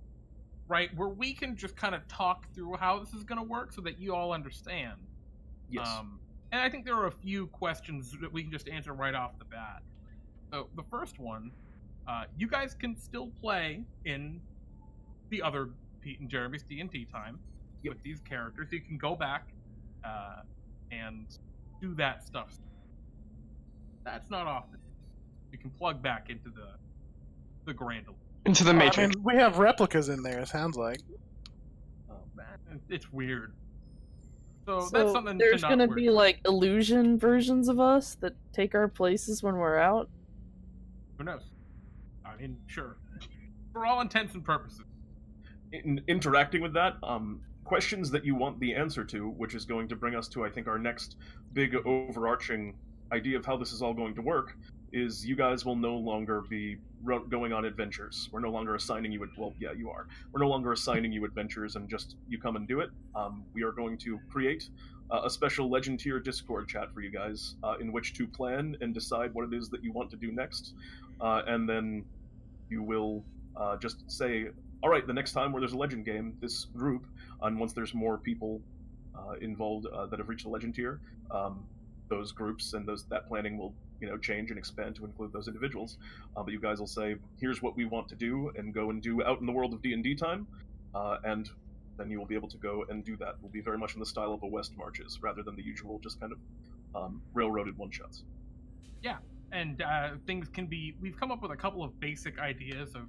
right? Where we can just kind of talk through how this is going to work so that you all understand. Yes. And I think there are a few questions that we can just answer right off the bat. So the first one, you guys can still play in the other Pete and Jeremy's D&D time with these characters. You can go back and do that stuff. That's not often. You can plug back into the grand. Into the I Matrix. mean, we have replicas in there, it sounds like. Oh man, it's weird. So, So that's something there's to not gonna worry be about. like illusion versions of us that take our places when we're out. Who knows? I mean, sure. For all intents and purposes. Interacting with that, questions that you want the answer to, which is going to bring us to, I think, our next big overarching idea of how this is all going to work, is you guys will no longer be going on adventures. We're no longer assigning you, well, yeah, you are. We're no longer assigning you adventures and just you come and do it. We are going to create a special Legend Tier Discord chat for you guys in which to plan and decide what it is that you want to do next. And then you will just say, all right, the next time where there's a Legend game, this group, and once there's more people involved that have reached the Legend Tier, those groups and that planning will change and expand to include those individuals. But you guys will say, here's what we want to do, and go and do out in the world of D&D time, and then you will be able to go and do that. It will be very much in the style of a West Marches, rather than the usual just kind of railroaded one-shots. Yeah, and things can be... We've come up with a couple of basic ideas of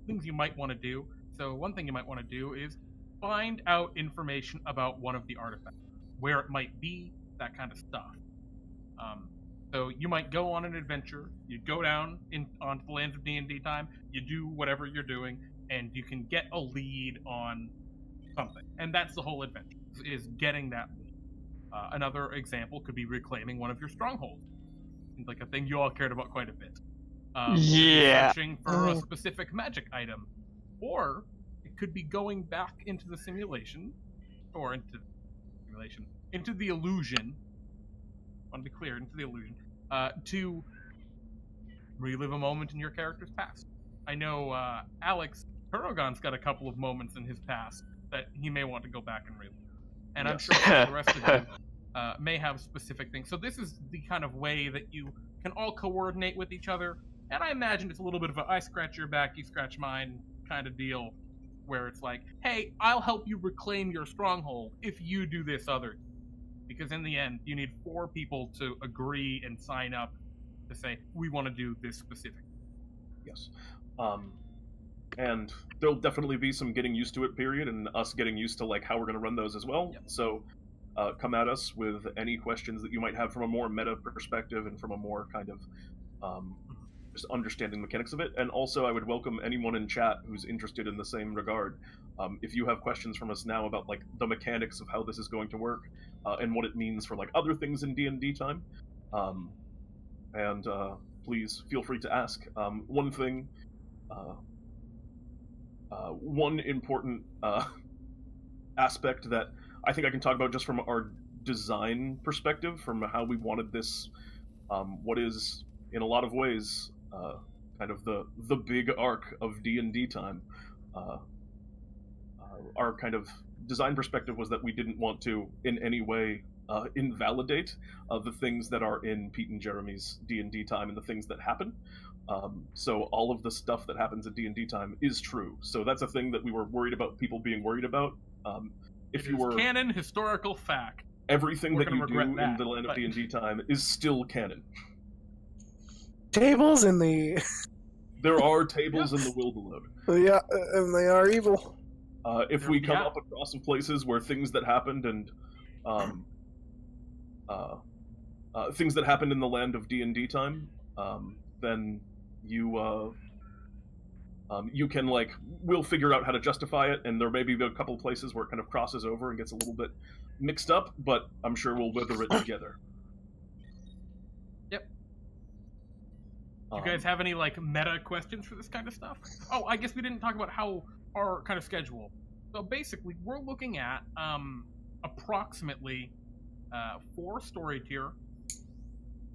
things you might want to do. So one thing you might want to do is find out information about one of the artifacts, where it might be, that kind of stuff. So you might go on an adventure, you go down onto the lands of D&D time, you do whatever you're doing, and you can get a lead on something. And that's the whole adventure, is getting that lead. Another example could be reclaiming one of your strongholds. Seems like a thing you all cared about quite a bit. Yeah. Searching for a specific magic item. Or it could be going back into the simulation, or into the illusion. I want to be clear, into the illusion, to relive a moment in your character's past. I know Alex Kurogan's got a couple of moments in his past that he may want to go back and relive. And I'm sure the rest of you may have specific things. So this is the kind of way that you can all coordinate with each other. And I imagine it's a little bit of a I scratch your back, you scratch mine kind of deal, where it's like, hey, I'll help you reclaim your stronghold if you do this other. Because in the end, you need 4 people to agree and sign up to say, we want to do this specific. Yes. And there'll definitely be some getting used to it period, and us getting used to like how we're going to run those as well. Yep. So come at us with any questions that you might have from a more meta perspective and from a more kind of just understanding mechanics of it. And also I would welcome anyone in chat who's interested in the same regard. If you have questions from us now about like the mechanics of how this is going to work and what it means for like other things in DnDTime, please feel free to ask. One thing, one important aspect that I think I can talk about just from our design perspective, from how we wanted this, what is in a lot of ways kind of the big arc of DnDTime. Our kind of design perspective was that we didn't want to in any way invalidate the things that are in Pete and Jeremy's DnDTime and the things that happen. So all of the stuff that happens at DnDTime is true. So that's a thing that we were worried about people being worried about. If you were canon, historical fact. Everything that you do in the land of DnDTime is still canon. Tables in the... There are tables in the Wilderload. Yeah, and they are evil. If we come up across some places where things that happened and things that happened in the land of DnDTime, then you can like, we'll figure out how to justify it, and there may be a couple places where it kind of crosses over and gets a little bit mixed up, but I'm sure we'll wither it together. Yep. Do you guys have any like meta questions for this kind of stuff? Oh, I guess we didn't talk about how our kind of schedule. So basically, we're looking at approximately 4 story tier,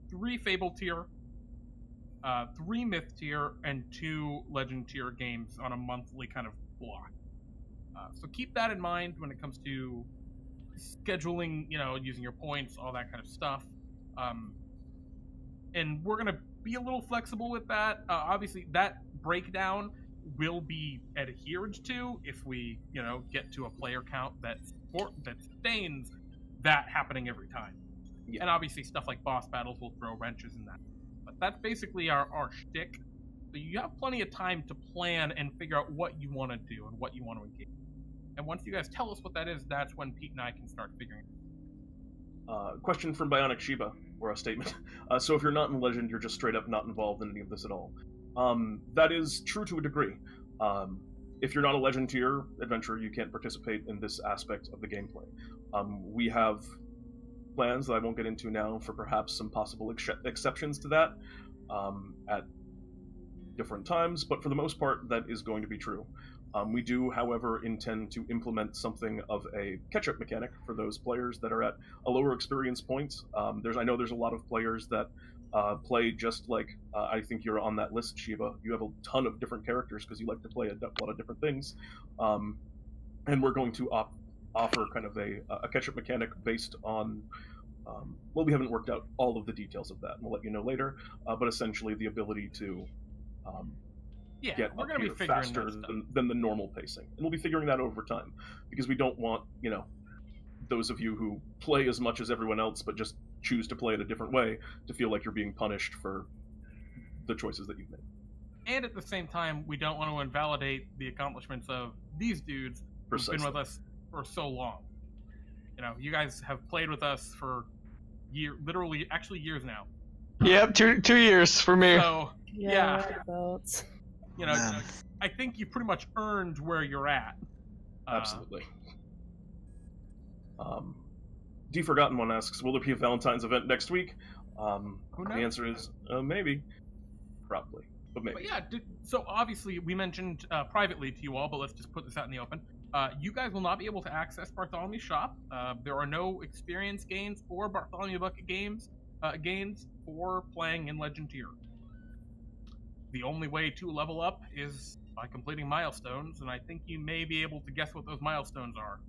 3 fable tier, 3 myth tier, and 2 legend tier games on a monthly kind of block. So keep that in mind when it comes to scheduling, you know, using your points, all that kind of stuff. And we're going to be a little flexible with that. Obviously, that breakdown will be adhered to if we, you know, get to a player count that sustains that happening every time. Yeah. And obviously stuff like boss battles will throw wrenches in that. But that's basically our shtick. So you have plenty of time to plan and figure out what you want to do and what you want to engage. And once you guys tell us what that is, that's when Pete and I can start figuring it out. Question from Bionic Sheba, or a statement. So if you're not in Legend, you're just straight up not involved in any of this at all. That is true to a degree. If you're not a Legend tier adventurer, you can't participate in this aspect of the gameplay. We have plans that I won't get into now for perhaps some possible exceptions to that at different times, but for the most part, that is going to be true. We do, however, intend to implement something of a catch-up mechanic for those players that are at a lower experience point. I know there's a lot of players that play just like, I think you're on that list, Sheba. You have a ton of different characters because you like to play a lot of different things. And we're going to offer kind of a catch-up mechanic based on, well, we haven't worked out all of the details of that, and we'll let you know later, but essentially the ability to get we're up gonna here be figuring faster than the normal pacing. And we'll be figuring that over time, because we don't want, you know, those of you who play as much as everyone else but just choose to play it a different way to feel like you're being punished for the choices that you've made. And at the same time, we don't want to invalidate the accomplishments of these dudes who've been with us for so long. You know, you guys have played with us for years now. Yep, two years for me. So, yeah. About. You know, I think you pretty much earned where you're at. Absolutely. D Forgotten One asks, will there be a Valentine's event next week? The answer is maybe. Probably. But maybe. But yeah, so obviously we mentioned privately to you all, but let's just put this out in the open. You guys will not be able to access Bartholomew's shop. There are no experience gains or Bartholomew Bucket gains for playing in Legend tier. The only way to level up is by completing milestones, and I think you may be able to guess what those milestones are.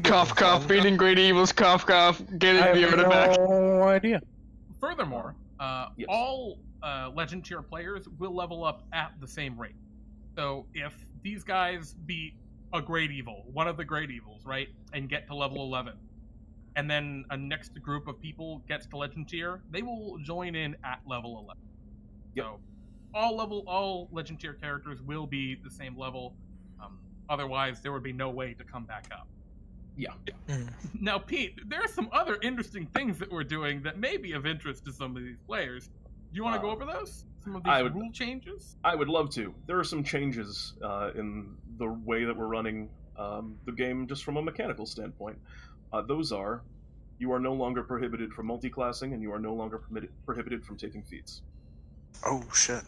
Cough, cough, beating great evils, cough, cough, getting I the have artifact. no idea. Furthermore, Yes. all legend tier players will level up at the same rate. So if these guys beat a great evil, one of the great evils, right, and get to level 11, and then a next group of people gets to legend tier, they will join in at level 11. Yep. So all legend tier characters will be the same level. Otherwise, there would be no way to come back up. Yeah. Now, Pete, there are some other interesting things that we're doing that may be of interest to some of these players. Do you want to go over those? Some of these rule changes? I would love to. There are some changes in the way that we're running the game just from a mechanical standpoint. Those are, you are no longer prohibited from multi-classing, and you are no longer prohibited from taking feats. Oh shit.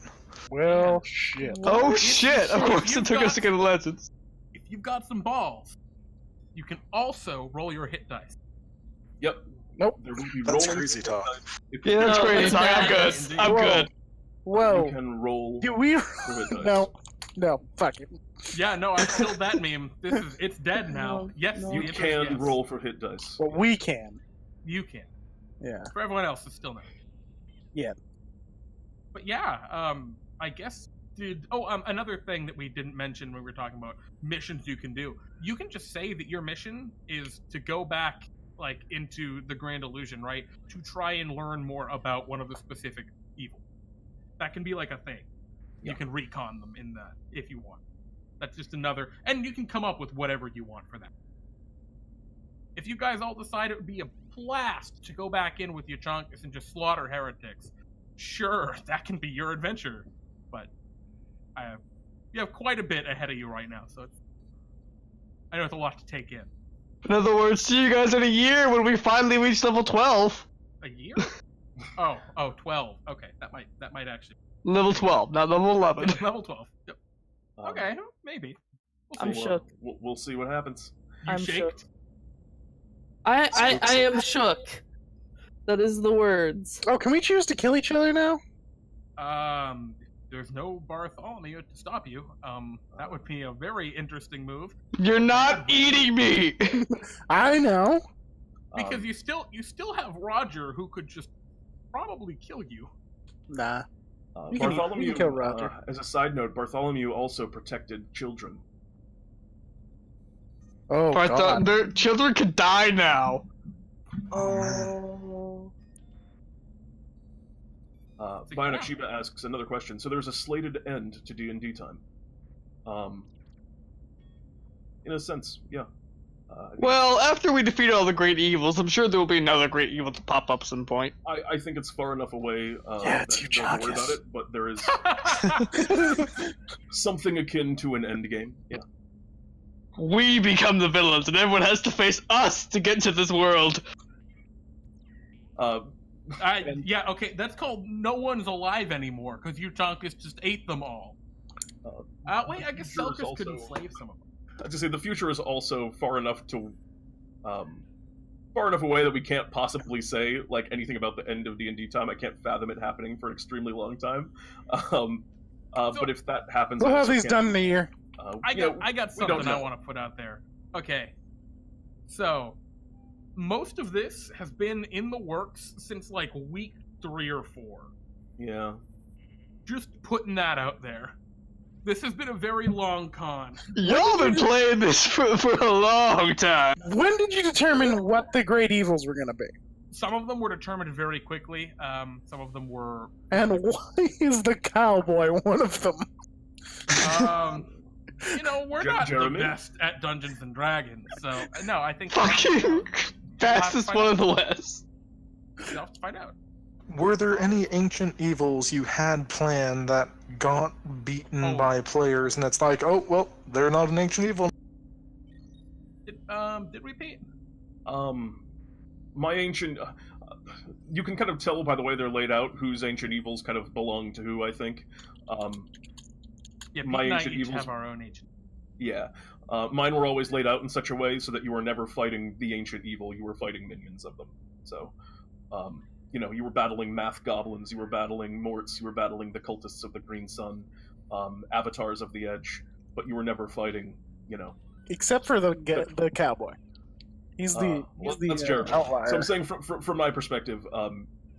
Well, shit. Oh shit! Of course it took us to get the legends. If you've got some balls, you can also roll your hit dice. Yep. Nope. There will be That's rolling. crazy talk. Yeah, that's No, great. it's I'm good. bad. I'm good. Whoa. You can roll. Do we? for hit dice. No, fuck it. Yeah, no, I killed that meme. It's dead now. No, Yes, no. the You answer is can yes. roll for hit dice. Well, we can. You can. Yeah. For everyone else, it's still no. Yeah. But yeah, I guess another thing that we didn't mention when we were talking about missions you can do. You can just say that your mission is to go back like into the Grand Illusion, right? To try and learn more about one of the specific evil. That can be like a thing. Yeah. You can recon them in that if you want. That's just another, and you can come up with whatever you want for that. If you guys all decide it would be a blast to go back in with Euchaunkas and just slaughter heretics, sure, that can be your adventure. But you have quite a bit ahead of you right now, so I know it's a lot to take in. In other words, see you guys in a year when we finally reach level 12. A year? oh, 12. Okay, that might actually. Level 12, not level 11. Level 12. Yep. Um, Okay, maybe. I'm shook. We'll see what happens. You I'm shaked? shook. I am shook. That is the words. Oh, can we choose to kill each other now? There's no Bartholomew to stop you. That would be a very interesting move. You're not eating me! I know. Because you still have Roger, who could just probably kill you. Nah. You can Bartholomew, kill Roger. as a side note, Bartholomew also protected children. Oh, God. Their children could die now. Oh. Bionic Shiba asks another question. So there's a slated end to DnDTime. In a sense, yeah. Well, after we defeat all the great evils, I'm sure there will be another great evil to pop up some point. I think it's far enough away Yeah, it's that don't worry Euchaunkas. about it, but there is something akin to an end game. Yeah. We become the villains, and everyone has to face us to get to this world. Yeah, okay, that's called No One's Alive Anymore, because Euchaunkas just ate them all. Wait, I guess Future is Selcress could also- enslave some of them. I have to say, the future is also far enough away that we can't possibly say like anything about the end of DnDTime. I can't fathom it happening for an extremely long time. But if that happens, We'll I have also these can't- done in a year. I got we don't something I know. want to put out there. Okay, so most of this has been in the works since like week 3 or 4. Yeah. Just putting that out there. This has been a very long con. Y'all been playing this for a long time. When did you determine what the great evils were going to be? Some of them were determined very quickly. Some of them were. And why is the cowboy one of them? We're not Jeremy? the best at Dungeons and Dragons, so no, I think. Fucking fastest one in the West. You'll have to find out. Were there any ancient evils you had planned that got beaten by players, and it's like, oh, well, they're not an ancient evil? Did we, Pete? My ancient... you can kind of tell by the way they're laid out whose ancient evils kind of belong to who, I think. Yeah, Pete my and I ancient each evils... have our own ancient. Yeah. Mine were always laid out in such a way so that you were never fighting the ancient evil, you were fighting minions of them. So, you were battling math goblins, you were battling morts, you were battling the cultists of the Green Sun, avatars of the Edge, but you were never fighting, Except for the cowboy. He's the that's Jeremy. outlier. So I'm saying from my perspective,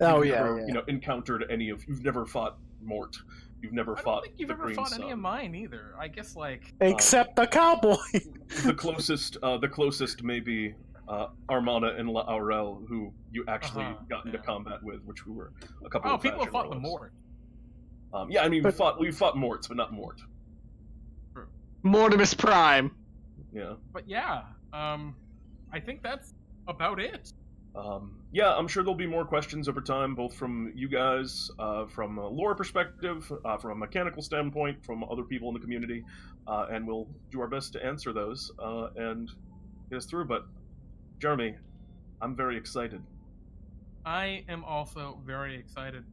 Oh, you've yeah, never, yeah. encountered any of. You've never fought Mort. You've never I fought don't think you've the ever Green fought Sun. any of mine either. I guess like Except the cowboy. The closest may be Armana and La Aurel, who you actually got into combat with, which we were a couple of people have fought the warlords. Mort. Yeah, I mean, we fought Morts, but not Mort. Mortimus Prime. Yeah. But yeah, I think that's about it. Yeah, I'm sure there'll be more questions over time, both from you guys, from a lore perspective, from a mechanical standpoint, from other people in the community, and we'll do our best to answer those and get us through. But Jeremy, I'm very excited. I am also very excited.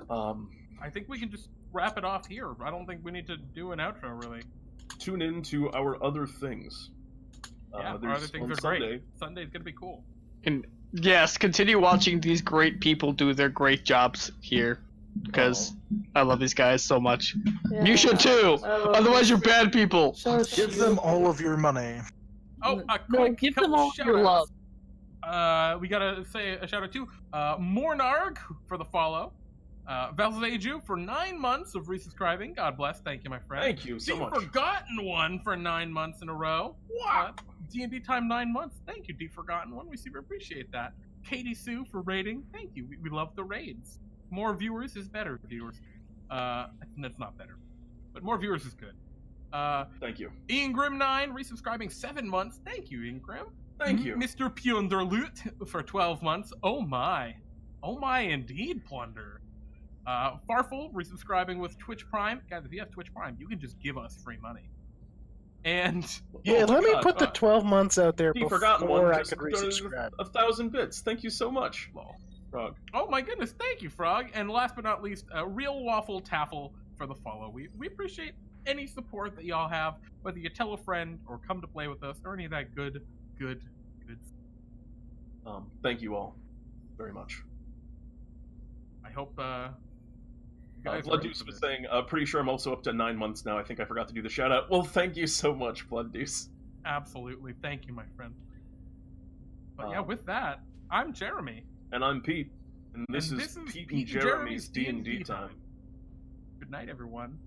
I think we can just wrap it off here. I don't think we need to do an outro, really. Tune in to our other things. Yeah, our there's other things on are Sunday. great. Sunday's gonna be cool. And yes, continue watching these great people do their great jobs here, because I love these guys so much. Yeah. You should too. Otherwise, you're bad people. So Give them all of your money. Oh, a No, quick give them couple all your love. shout-outs. We gotta say a shout out to Mornarg for the follow. Valzeju for 9 months of resubscribing. God bless. Thank you, my friend. Thank you so The much. Forgotten One for 9 months in a row. DnDTime 9 months. Thank you, The Forgotten One. We super appreciate that. Katie Sue for raiding. Thank you. We love the raids. More viewers is better, viewers. That's not better, but more viewers is good. Thank you. Ian Grim 9 resubscribing 7 months. Thank you, Ian Grim. Thank you. Mr. Pionderlut for 12 months. Oh my indeed, Plunder. Farful resubscribing with Twitch Prime. Guys, if you have Twitch Prime, you can just give us free money. And Yeah, let me put the 12 months out there The before Forgotten One I just could donated resubscribe. 1,000 bits. Thank you so much, Frog. oh my goodness, thank you, Frog. And last but not least, Real Waffle Taffle for the follow. We appreciate any support that y'all have, whether you tell a friend or come to play with us or any of that good. Thank you all very much. I hope you guys are Blood into Deuce was this. saying, pretty sure I'm also up to 9 months now. I think I forgot to do the shout out. Well, thank you so much, Blood Deuce. Absolutely, thank you, my friend. But yeah, with that, I'm Jeremy. And I'm Pete. And this is Pete and Jeremy's D&D time. Good night, everyone.